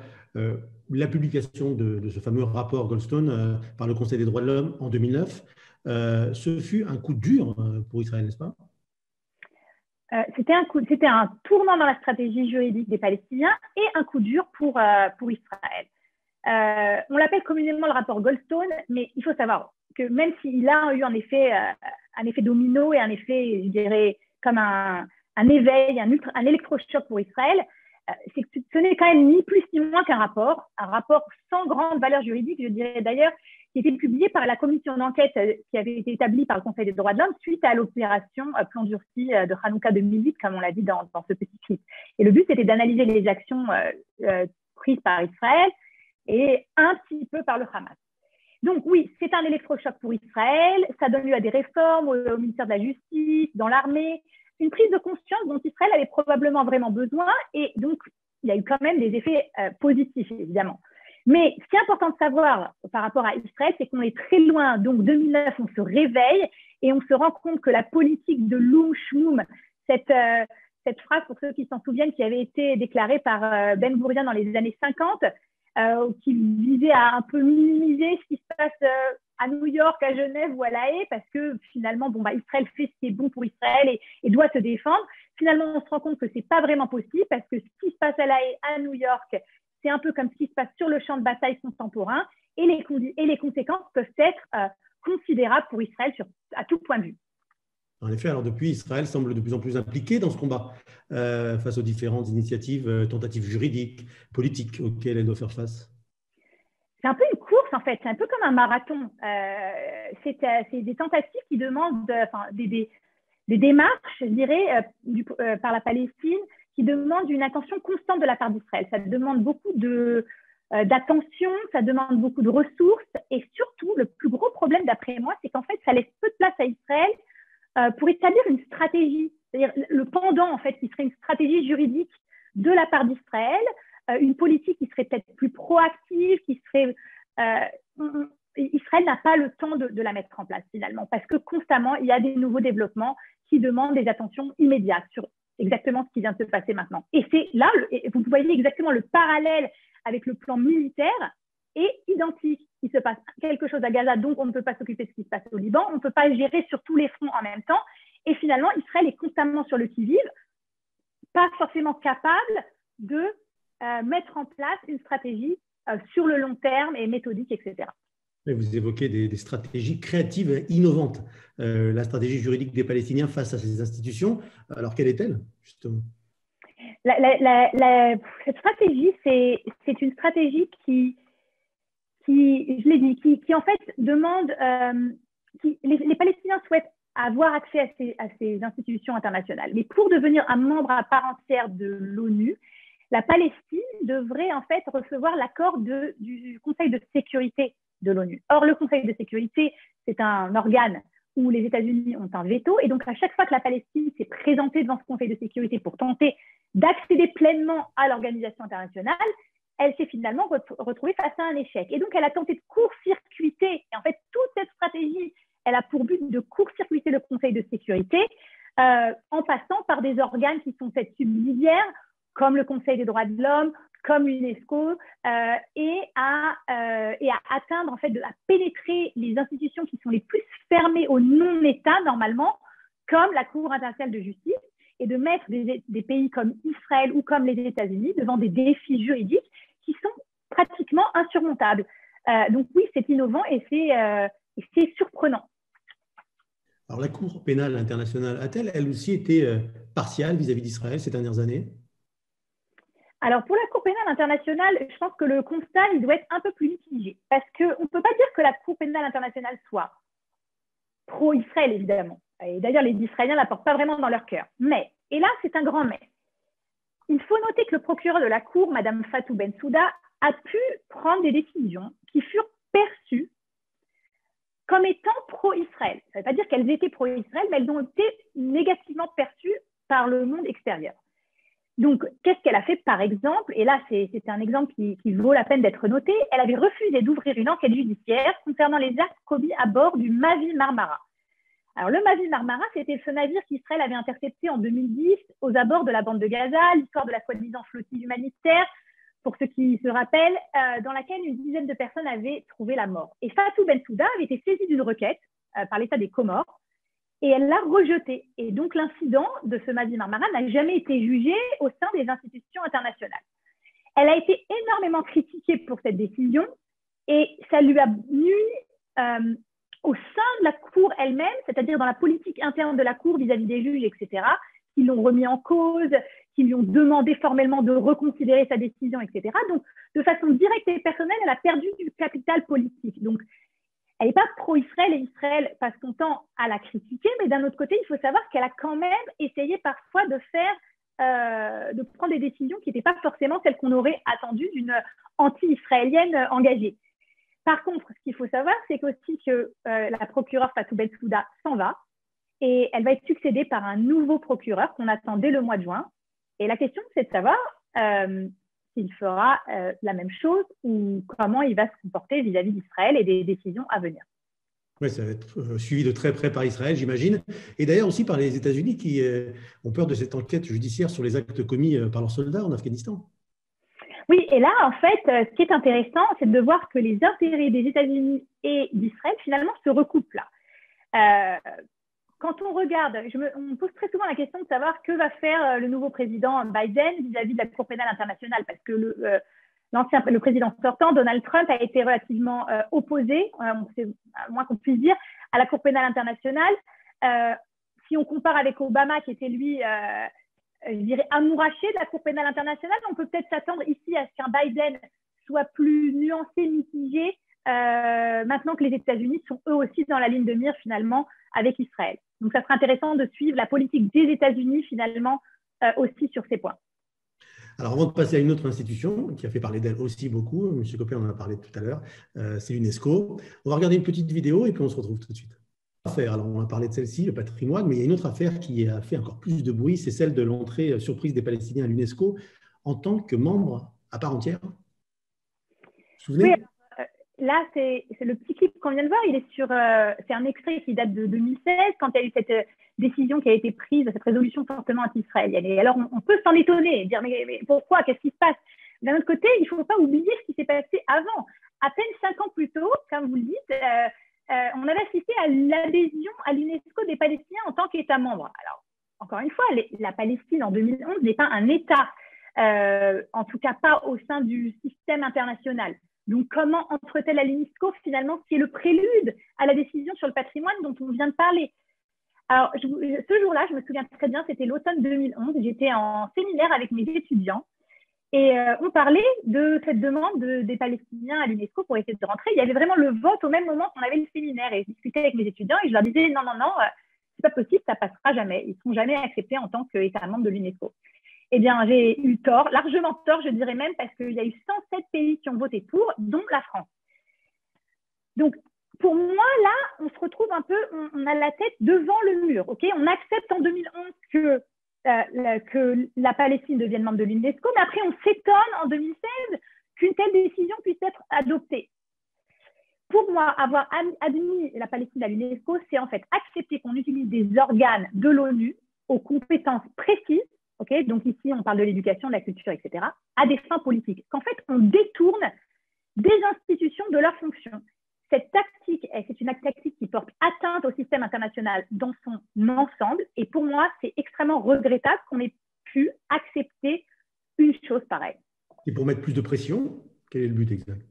la publication de ce fameux rapport Goldstone par le Conseil des droits de l'homme en 2009, ce fut un coup dur pour Israël, n'est-ce pas? C'était un tournant dans la stratégie juridique des Palestiniens et un coup dur pour Israël. On l'appelle communément le rapport Goldstone, mais il faut savoir que même s'il a eu un effet domino et un effet, je dirais, comme un éveil, un électrochoc pour Israël, c'est que ce n'est quand même ni plus ni moins qu'un rapport sans grande valeur juridique, je dirais d'ailleurs, qui a été publié par la commission d'enquête qui avait été établie par le Conseil des droits de l'homme suite à l'opération Plan Durci de Hanouka 2008, comme on l'a dit dans ce petit clip. Et le but, c'était d'analyser les actions prises par Israël et un petit peu par le Hamas. Donc oui, c'est un électrochoc pour Israël, ça donne lieu à des réformes au ministère de la Justice, dans l'armée, une prise de conscience dont Israël avait probablement vraiment besoin, et donc il y a eu quand même des effets positifs, évidemment. Mais ce qui est important de savoir par rapport à Israël, c'est qu'on est très loin. Donc 2009, on se réveille et on se rend compte que la politique de l'Oum Shmoum, cette phrase, pour ceux qui s'en souviennent, qui avait été déclarée par Ben Gourion dans les années 50, qui visait à un peu minimiser ce qui se passe à New York, à Genève ou à La Haye, parce que finalement, Israël fait ce qui est bon pour Israël et doit se défendre. Finalement, on se rend compte que ce n'est pas vraiment possible, parce que ce qui se passe à La Haye, à New York, c'est un peu comme ce qui se passe sur le champ de bataille contemporain, et les conséquences peuvent être considérables pour Israël à tout point de vue. En effet, alors depuis, Israël semble de plus en plus impliqué dans ce combat face aux différentes initiatives, tentatives juridiques, politiques auxquelles elle doit faire face. C'est un peu une course, en fait. C'est un peu comme un marathon. C'est des tentatives qui demandent des démarches, je dirais, par la Palestine, qui demandent une attention constante de la part d'Israël. Ça demande beaucoup d'attention, ça demande beaucoup de ressources. Et surtout, le plus gros problème, d'après moi, c'est qu'en fait, ça laisse peu de place à Israël pour établir une stratégie, c'est-à-dire le pendant, en fait, qui serait une stratégie juridique de la part d'Israël, une politique qui serait peut-être plus proactive, qui serait… Israël n'a pas le temps de la mettre en place, finalement, parce que constamment, il y a des nouveaux développements qui demandent des attentions immédiates sur exactement ce qui vient de se passer maintenant. Et c'est là, vous voyez exactement le parallèle avec le plan militaire est identique. Il se passe quelque chose à Gaza, donc on ne peut pas s'occuper de ce qui se passe au Liban, on ne peut pas gérer sur tous les fronts en même temps. Et finalement, Israël est constamment sur le qui-vive, pas forcément capable de mettre en place une stratégie sur le long terme et méthodique, etc. Vous évoquez des stratégies créatives et innovantes. La stratégie juridique des Palestiniens face à ces institutions, alors quelle est-elle, justement ? Cette stratégie, c'est une stratégie qui, je l'ai dit, qui en fait demande… les Palestiniens souhaitent avoir accès à ces institutions internationales. Mais pour devenir un membre à part entière de l'ONU, la Palestine devrait en fait recevoir l'accord du Conseil de sécurité de l'ONU. Or, le Conseil de sécurité, c'est un organe où les États-Unis ont un veto. Et donc, à chaque fois que la Palestine s'est présentée devant ce Conseil de sécurité pour tenter d'accéder pleinement à l'organisation internationale, elle s'est finalement retrouvée face à un échec. Et donc, elle a tenté de court-circuiter. Et en fait, toute cette stratégie, elle a pour but de court-circuiter le Conseil de sécurité en passant par des organes qui sont peut-être subsidiaires, comme le Conseil des droits de l'homme, comme l'UNESCO, et à atteindre, en fait, à pénétrer les institutions qui sont les plus fermées au non-État, normalement, comme la Cour internationale de justice, et de mettre des pays comme Israël ou comme les États-Unis devant des défis juridiques qui sont pratiquement insurmontables. Donc oui, c'est innovant et c'est surprenant. Alors la Cour pénale internationale a-t-elle, elle aussi, été partiale vis-à-vis d'Israël ces dernières années ? Alors, pour la Cour pénale internationale, je pense que le constat, il doit être un peu plus mitigé. Parce qu'on ne peut pas dire que la Cour pénale internationale soit pro-Israël, évidemment. Et d'ailleurs, les Israéliens ne la portent pas vraiment dans leur cœur. Mais, et là, c'est un grand mais, il faut noter que le procureur de la Cour, Mme Fatou Bensouda, a pu prendre des décisions qui furent perçues comme étant pro-Israël. Ça ne veut pas dire qu'elles étaient pro-Israël, mais elles ont été négativement perçues par le monde extérieur. Donc, qu'est-ce qu'elle a fait, par exemple? Et là, c'est un exemple qui vaut la peine d'être noté. Elle avait refusé d'ouvrir une enquête judiciaire concernant les actes commis à bord du Mavi Marmara. Alors, le Mavi Marmara, c'était ce navire qu'Israël avait intercepté en 2010 aux abords de la bande de Gaza, l'histoire de la soi-disant flottille humanitaire, pour ceux qui se rappellent, dans laquelle une dizaine de personnes avaient trouvé la mort. Et Fatou Bensouda avait été saisie d'une requête par l'État des Comores, et elle l'a rejeté. Et donc, l'incident de ce Mavi Marmara n'a jamais été jugé au sein des institutions internationales. Elle a été énormément critiquée pour cette décision et ça lui a nui au sein de la Cour elle-même, c'est-à-dire dans la politique interne de la Cour vis-à-vis des juges, etc., qui l'ont remis en cause, qui lui ont demandé formellement de reconsidérer sa décision, etc. Donc, de façon directe et personnelle, elle a perdu du capital politique. Donc, elle n'est pas pro-Israël et Israël passe son temps à la critiquer, mais d'un autre côté, il faut savoir qu'elle a quand même essayé parfois de prendre des décisions qui n'étaient pas forcément celles qu'on aurait attendues d'une anti-israélienne engagée. Par contre, ce qu'il faut savoir, c'est qu'aussi que la procureure Fatou Bensouda s'en va et elle va être succédée par un nouveau procureur qu'on attend dès le mois de juin. Et la question, c'est de savoir s'il fera la même chose ou comment il va se comporter vis-à-vis d'Israël et des décisions à venir. Oui, ça va être suivi de très près par Israël, j'imagine. Et d'ailleurs aussi par les États-Unis qui ont peur de cette enquête judiciaire sur les actes commis par leurs soldats en Afghanistan. Oui, et là, en fait, ce qui est intéressant, c'est de voir que les intérêts des États-Unis et d'Israël, finalement, se recoupent là. Quand on regarde, on me pose très souvent la question de savoir que va faire le nouveau président Biden vis-à-vis de la Cour pénale internationale, parce que le président sortant, Donald Trump, a été relativement opposé, c'est moins qu'on puisse dire, à la Cour pénale internationale. Si on compare avec Obama, qui était lui, je dirais, amouraché de la Cour pénale internationale, on peut peut-être s'attendre ici à ce qu'un Biden soit plus nuancé, mitigé, maintenant que les États-Unis sont eux aussi dans la ligne de mire finalement avec Israël. Donc, ça sera intéressant de suivre la politique des États-Unis finalement aussi sur ces points. Alors, avant de passer à une autre institution qui a fait parler d'elle aussi beaucoup, M. Copé en a parlé tout à l'heure, c'est l'UNESCO. On va regarder une petite vidéo et puis on se retrouve tout de suite. Alors, on va parler de celle-ci, le patrimoine, mais il y a une autre affaire qui a fait encore plus de bruit, c'est celle de l'entrée surprise des Palestiniens à l'UNESCO en tant que membre à part entière. Vous vous souvenez ? Oui. Là, c'est le petit clip qu'on vient de voir. C'est un extrait qui date de 2016, quand il y a eu cette décision qui a été prise, cette résolution fortement anti-israélienne. Et alors, on peut s'en étonner et dire mais pourquoi? Qu'est-ce qui se passe? D'un autre côté, il ne faut pas oublier ce qui s'est passé avant. À peine 5 ans plus tôt, comme vous le dites, on avait assisté à l'adhésion à l'UNESCO des Palestiniens en tant qu'État membre. Alors, encore une fois, la Palestine en 2011 n'est pas un État, en tout cas pas au sein du système international. Donc, comment entre-t-elle à l'UNESCO, finalement, ce qui est le prélude à la décision sur le patrimoine dont on vient de parler? Alors, ce jour-là, je me souviens très bien, c'était l'automne 2011. J'étais en séminaire avec mes étudiants et on parlait de cette demande des Palestiniens à l'UNESCO pour essayer de rentrer. Il y avait vraiment le vote au même moment qu'on avait le séminaire et je discutais avec mes étudiants et je leur disais non, c'est pas possible, ça passera jamais. Ils ne seront jamais acceptés en tant qu'État membre de l'UNESCO. Eh bien, j'ai eu tort, largement tort, je dirais même, parce qu'il y a eu 107 pays qui ont voté pour, dont la France. Donc, pour moi, là, on se retrouve un peu, on a la tête devant le mur. Okay, on accepte en 2011 que la Palestine devienne membre de l'UNESCO, mais après, on s'étonne en 2016 qu'une telle décision puisse être adoptée. Pour moi, avoir admis la Palestine à l'UNESCO, c'est en fait accepter qu'on utilise des organes de l'ONU aux compétences précises. Okay, donc ici, on parle de l'éducation, de la culture, etc., à des fins politiques. Qu'en fait, on détourne des institutions de leurs fonctions. Cette tactique, c'est une tactique qui porte atteinte au système international dans son ensemble. Et pour moi, c'est extrêmement regrettable qu'on ait pu accepter une chose pareille. Et pour mettre plus de pression, quel est le but exact?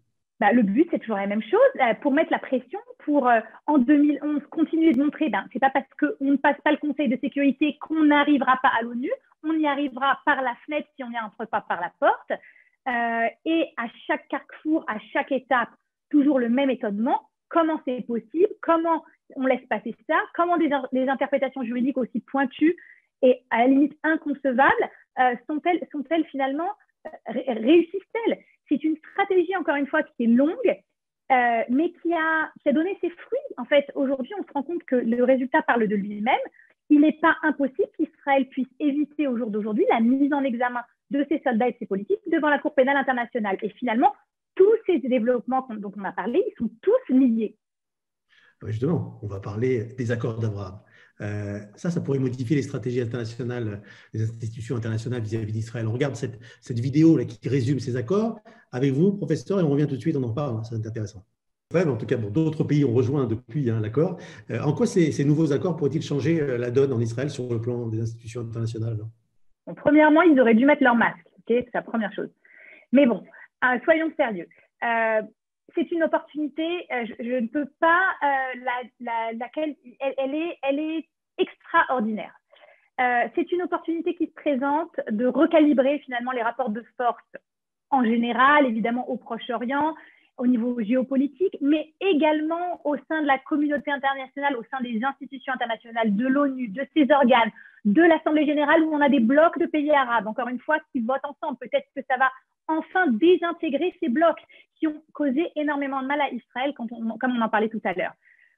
Le but, c'est toujours la même chose. Pour mettre la pression, pour en 2011 continuer de montrer, c'est pas parce qu'on ne passe pas le Conseil de sécurité qu'on n'arrivera pas à l'ONU. On y arrivera par la fenêtre si on n'y entre pas par la porte. Et à chaque carrefour, à chaque étape, toujours le même étonnement. Comment c'est possible? Comment on laisse passer ça? Comment des interprétations juridiques aussi pointues et à la limite inconcevables sont-elles finalement, réussissent-elles? C'est une stratégie, encore une fois, qui est longue, mais qui a donné ses fruits. En fait, aujourd'hui, on se rend compte que le résultat parle de lui-même. Il n'est pas impossible qu'Israël puisse éviter au jour d'aujourd'hui la mise en examen de ses soldats et de ses politiques devant la Cour pénale internationale. Et finalement, tous ces développements dont on a parlé, ils sont tous liés. Justement, on va parler des accords d'Abraham. Ça pourrait modifier les stratégies internationales, les institutions internationales vis-à-vis d'Israël. On regarde cette vidéo là, qui résume ces accords avec vous, professeur, et on revient tout de suite, on en parle, ça va être intéressant. En tout cas, d'autres pays ont rejoint depuis l'accord. En quoi ces nouveaux accords pourraient-ils changer la donne en Israël sur le plan des institutions internationales? Premièrement, ils auraient dû mettre leur masque. Okay, c'est la première chose. Mais bon, soyons sérieux. C'est une opportunité, je ne peux pas, laquelle elle est extraordinaire. C'est une opportunité qui se présente de recalibrer finalement les rapports de force en général, évidemment au Proche-Orient, au niveau géopolitique, mais également au sein de la communauté internationale, au sein des institutions internationales, de l'ONU, de ses organes, de l'Assemblée générale, où on a des blocs de pays arabes, encore une fois, qui votent ensemble. Peut-être que ça va enfin désintégrer ces blocs qui ont causé énormément de mal à Israël, comme on en parlait tout à l'heure.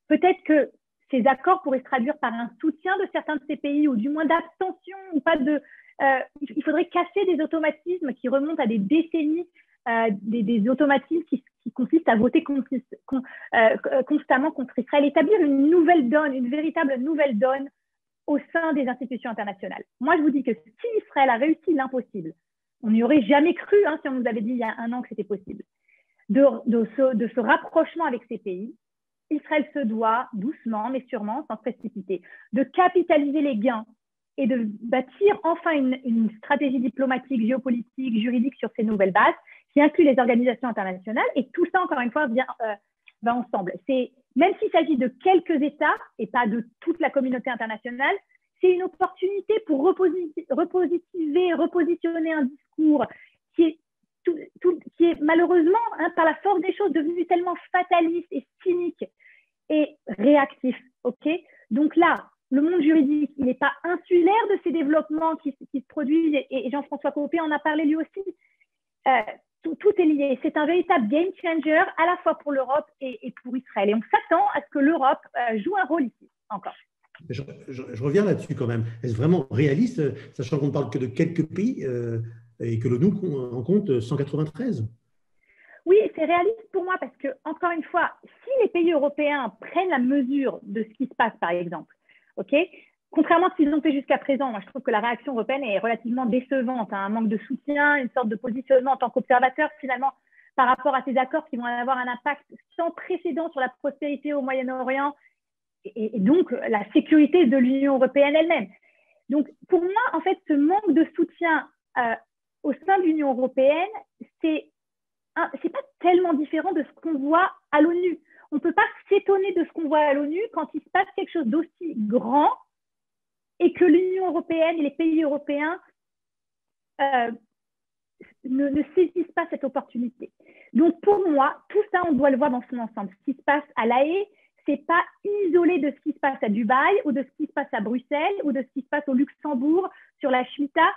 Peut-être que ces accords pourraient se traduire par un soutien de certains de ces pays, ou du moins d'abstention, ou pas de... il faudrait casser des automatismes qui remontent à des décennies, des automatismes qui consistent à voter constamment contre Israël, établir une nouvelle donne, une véritable nouvelle donne au sein des institutions internationales. Moi, je vous dis que si Israël a réussi l'impossible, on n'y aurait jamais cru si on nous avait dit il y a un an que c'était possible, de ce rapprochement avec ces pays, Israël se doit, doucement mais sûrement, sans se précipiter, de capitaliser les gains et de bâtir enfin une stratégie diplomatique, géopolitique, juridique sur ces nouvelles bases qui inclut les organisations internationales. Et tout ça, encore une fois, va ensemble. Même s'il s'agit de quelques États et pas de toute la communauté internationale, c'est une opportunité pour repositionner un discours qui est malheureusement, par la force des choses, devenu tellement fataliste et cynique et réactif. Okay, donc là, le monde juridique, il n'est pas insulaire de ces développements qui se produisent, et Jean-François Copé en a parlé lui aussi. Tout est lié. C'est un véritable game changer à la fois pour l'Europe et pour Israël. Et on s'attend à ce que l'Europe joue un rôle ici, encore. Je reviens là-dessus quand même. Est-ce vraiment réaliste, sachant qu'on ne parle que de quelques pays et que l'ONU en compte 193 ? Oui, c'est réaliste pour moi parce que, encore une fois, si les pays européens prennent la mesure de ce qui se passe, par exemple, contrairement à ce qu'ils ont fait jusqu'à présent, moi je trouve que la réaction européenne est relativement décevante, un manque de soutien, une sorte de positionnement en tant qu'observateur finalement par rapport à ces accords qui vont avoir un impact sans précédent sur la prospérité au Moyen-Orient et donc la sécurité de l'Union européenne elle-même. Donc pour moi, en fait, ce manque de soutien au sein de l'Union européenne, c'est pas tellement différent de ce qu'on voit à l'ONU. On ne peut pas s'étonner de ce qu'on voit à l'ONU quand il se passe quelque chose d'aussi grand et que l'Union européenne et les pays européens ne saisissent pas cette opportunité. Donc pour moi, tout ça, on doit le voir dans son ensemble. Ce qui se passe à La Haye, ce n'est pas isolé de ce qui se passe à Dubaï ou de ce qui se passe à Bruxelles ou de ce qui se passe au Luxembourg sur la Shemitah.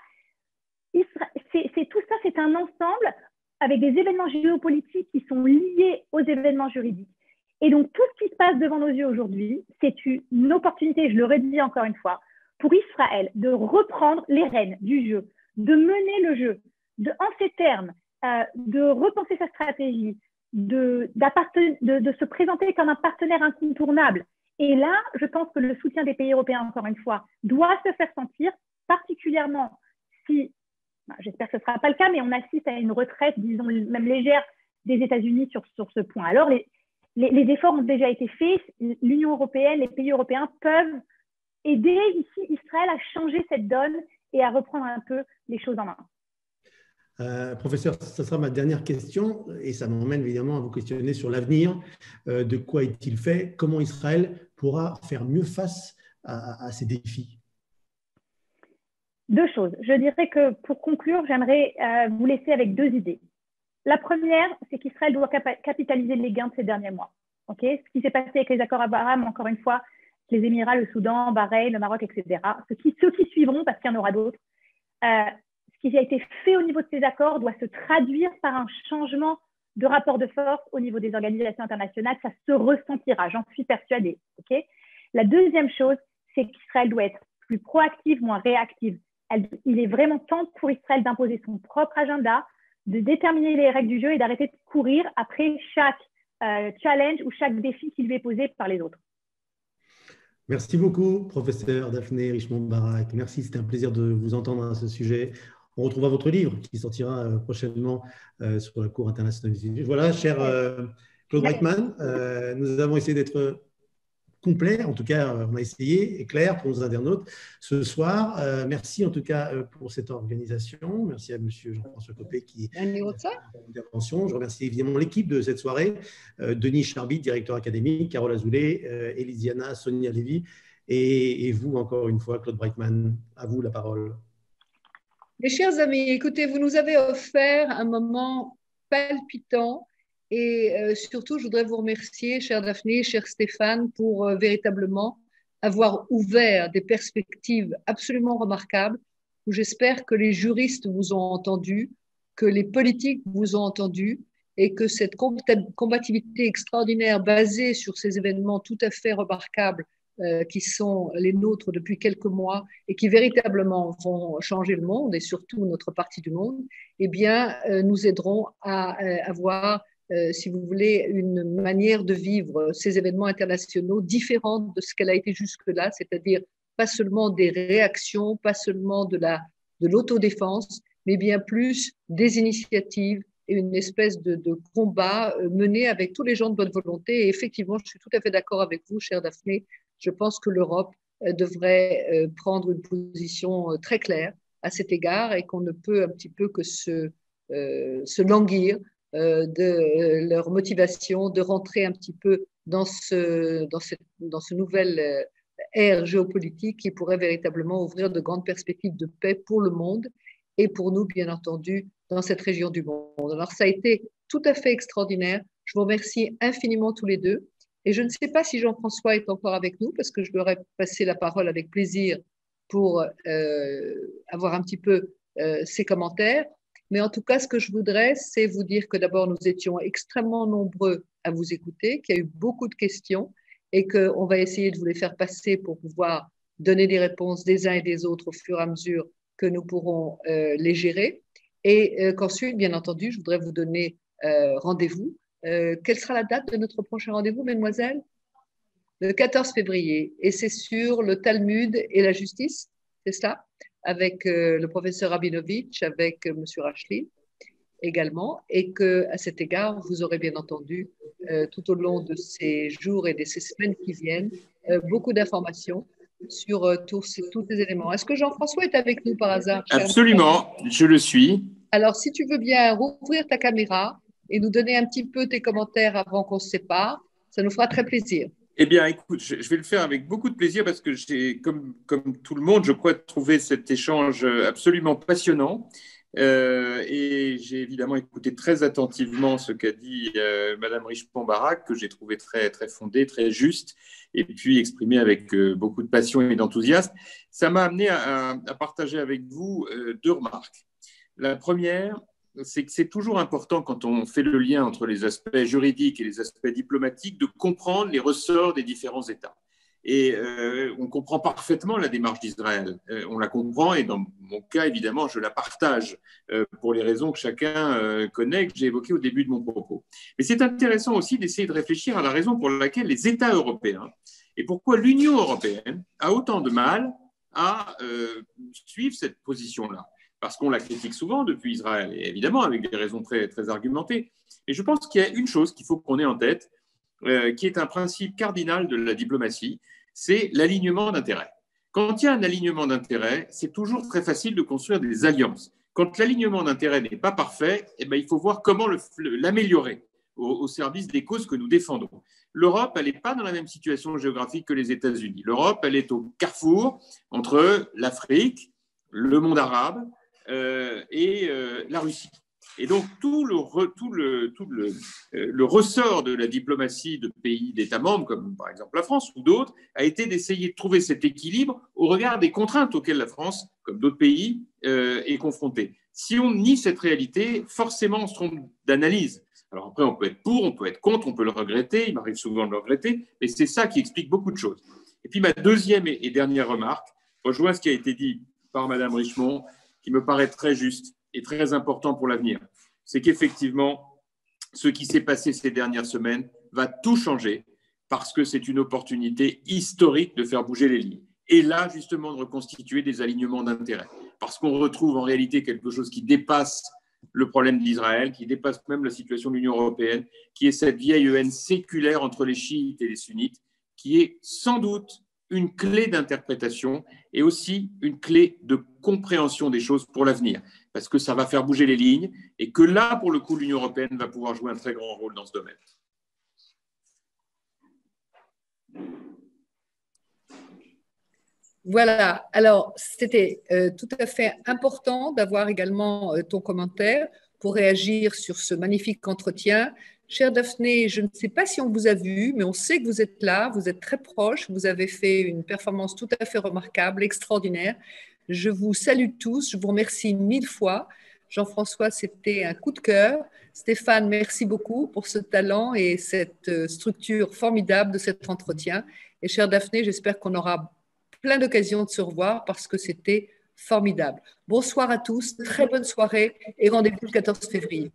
Tout ça, c'est un ensemble avec des événements géopolitiques qui sont liés aux événements juridiques. Et donc, tout ce qui se passe devant nos yeux aujourd'hui, c'est une opportunité, je le redis encore une fois, pour Israël de reprendre les rênes du jeu, de mener le jeu, en ces termes, de repenser sa stratégie, de se présenter comme un partenaire incontournable. Et là, je pense que le soutien des pays européens, encore une fois, doit se faire sentir, particulièrement si, j'espère que ce ne sera pas le cas, mais on assiste à une retraite, disons même légère, des États-Unis sur ce point. Alors, les efforts ont déjà été faits. L'Union européenne, les pays européens peuvent aider ici Israël à changer cette donne et à reprendre un peu les choses en main. Professeur, ce sera ma dernière question et ça m'emmène évidemment à vous questionner sur l'avenir. De quoi est-il fait? Comment Israël pourra faire mieux face à ces défis? Deux choses. Je dirais que pour conclure, j'aimerais vous laisser avec deux idées. La première, c'est qu'Israël doit capitaliser les gains de ces derniers mois. Ce qui s'est passé avec les accords Abraham, encore une fois, les Émirats, le Soudan, Bahreïn, le Maroc, etc. Ceux qui suivront, parce qu'il y en aura d'autres, ce qui a été fait au niveau de ces accords doit se traduire par un changement de rapport de force au niveau des organisations internationales. Ça se ressentira, j'en suis persuadée. La deuxième chose, c'est qu'Israël doit être plus proactive, moins réactive. Il est vraiment temps pour Israël d'imposer son propre agenda, de déterminer les règles du jeu et d'arrêter de courir après chaque challenge ou chaque défi qui lui est posé par les autres. Merci beaucoup, professeur Daphné Richmond-Barak. Merci, c'était un plaisir de vous entendre à ce sujet. On retrouvera votre livre qui sortira prochainement sur la Cour internationale. Voilà, cher Claude Breitman, nous avons essayé d'être complet. En tout cas, on a essayé, et clair pour nos internautes ce soir. Merci en tout cas pour cette organisation. Merci à monsieur Jean-François Copé qui a fait l'intervention. Je remercie évidemment l'équipe de cette soirée, Denis Charbit, directeur académique, Carole Azoulay, Elisiana, Sonia Lévy, et vous encore une fois, Claude Breitman. À vous la parole. Mes chers amis, écoutez, vous nous avez offert un moment palpitant et surtout, je voudrais vous remercier, cher Daphné, cher Stéphane, pour véritablement avoir ouvert des perspectives absolument remarquables où j'espère que les juristes vous ont entendu, que les politiques vous ont entendu et que cette combativité extraordinaire basée sur ces événements tout à fait remarquables qui sont les nôtres depuis quelques mois et qui véritablement vont changer le monde et surtout notre partie du monde, eh bien, nous aideront à avoir, si vous voulez, une manière de vivre ces événements internationaux différente de ce qu'elle a été jusque-là, c'est-à-dire pas seulement des réactions, pas seulement de l'autodéfense, mais bien plus des initiatives et une espèce de combat mené avec tous les gens de bonne volonté. Et effectivement, je suis tout à fait d'accord avec vous, chère Daphné. Je pense que l'Europe devrait prendre une position très claire à cet égard et qu'on ne peut un petit peu que se languir de leur motivation de rentrer un petit peu dans ce nouvel ère géopolitique qui pourrait véritablement ouvrir de grandes perspectives de paix pour le monde et pour nous, bien entendu, dans cette région du monde. Alors, ça a été tout à fait extraordinaire. Je vous remercie infiniment tous les deux. Et je ne sais pas si Jean-François est encore avec nous, parce que je lui aurais passé la parole avec plaisir pour avoir un petit peu ses commentaires. Mais en tout cas, ce que je voudrais, c'est vous dire que d'abord, nous étions extrêmement nombreux à vous écouter, qu'il y a eu beaucoup de questions et qu'on va essayer de vous les faire passer pour pouvoir donner des réponses des uns et des autres au fur et à mesure que nous pourrons les gérer. Et qu'ensuite, bien entendu, je voudrais vous donner rendez-vous. Quelle sera la date de notre prochain rendez-vous, mesdemoiselles? Le 14 février. Et c'est sur le Talmud et la justice, c'est ça? Avec le professeur Rabinovitch, avec M. Rachli également. Et qu'à cet égard, vous aurez bien entendu, tout au long de ces jours et de ces semaines qui viennent, beaucoup d'informations sur tous ces éléments. Est-ce que Jean-François est avec nous par hasard? Absolument, je le suis. Alors, si tu veux bien rouvrir ta caméra et nous donner un petit peu tes commentaires avant qu'on se sépare, ça nous fera très plaisir. Eh bien, écoute, je vais le faire avec beaucoup de plaisir parce que j'ai, comme tout le monde, je crois, trouvé cet échange absolument passionnant. Et j'ai évidemment écouté très attentivement ce qu'a dit Madame Richepont-Barak, que j'ai trouvé très, très fondé, très juste, et puis exprimé avec beaucoup de passion et d'enthousiasme. Ça m'a amené à partager avec vous deux remarques. La première, c'est que c'est toujours important quand on fait le lien entre les aspects juridiques et les aspects diplomatiques de comprendre les ressorts des différents États. Et on comprend parfaitement la démarche d'Israël. On la comprend et dans mon cas, évidemment, je la partage pour les raisons que chacun connaît, que j'ai évoquées au début de mon propos. Mais c'est intéressant aussi d'essayer de réfléchir à la raison pour laquelle les États européens et pourquoi l'Union européenne a autant de mal à suivre cette position-là. Parce qu'on la critique souvent depuis Israël, et évidemment avec des raisons très, très argumentées. Et je pense qu'il y a une chose qu'il faut qu'on ait en tête, qui est un principe cardinal de la diplomatie, c'est l'alignement d'intérêts. Quand il y a un alignement d'intérêts, c'est toujours très facile de construire des alliances. Quand l'alignement d'intérêts n'est pas parfait, eh bien, il faut voir comment l'améliorer au service des causes que nous défendons. L'Europe, elle n'est pas dans la même situation géographique que les États-Unis. L'Europe, elle est au carrefour entre l'Afrique, le monde arabe, et la Russie. Et donc, tout le ressort de la diplomatie de pays d'États membres, comme par exemple la France ou d'autres, a été d'essayer de trouver cet équilibre au regard des contraintes auxquelles la France, comme d'autres pays, est confrontée. Si on nie cette réalité, forcément, on se trompe d'analyse. Alors après, on peut être pour, on peut être contre, on peut le regretter, il m'arrive souvent de le regretter, mais c'est ça qui explique beaucoup de choses. Et puis, ma deuxième et dernière remarque rejoint ce qui a été dit par Madame Richemont, qui me paraît très juste et très important pour l'avenir. C'est qu'effectivement, ce qui s'est passé ces dernières semaines va tout changer parce que c'est une opportunité historique de faire bouger les lignes. Et là, justement, de reconstituer des alignements d'intérêts. Parce qu'on retrouve en réalité quelque chose qui dépasse le problème d'Israël, qui dépasse même la situation de l'Union européenne, qui est cette vieille haine séculaire entre les chiites et les sunnites, qui est sans doute une clé d'interprétation et aussi une clé de compréhension des choses pour l'avenir, parce que ça va faire bouger les lignes et que là, pour le coup, l'Union européenne va pouvoir jouer un très grand rôle dans ce domaine. Voilà, alors c'était tout à fait important d'avoir également ton commentaire pour réagir sur ce magnifique entretien. Chère Daphné, je ne sais pas si on vous a vu, mais on sait que vous êtes là, vous êtes très proche, vous avez fait une performance tout à fait remarquable, extraordinaire. Je vous salue tous, je vous remercie 1000 fois. Jean-François, c'était un coup de cœur. Stéphane, merci beaucoup pour ce talent et cette structure formidable de cet entretien. Et chère Daphné, j'espère qu'on aura plein d'occasions de se revoir parce que c'était formidable. Bonsoir à tous, très bonne soirée et rendez-vous le 14 février.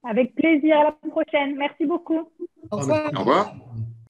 Avec plaisir, à la prochaine. Merci beaucoup. Au revoir. Au revoir.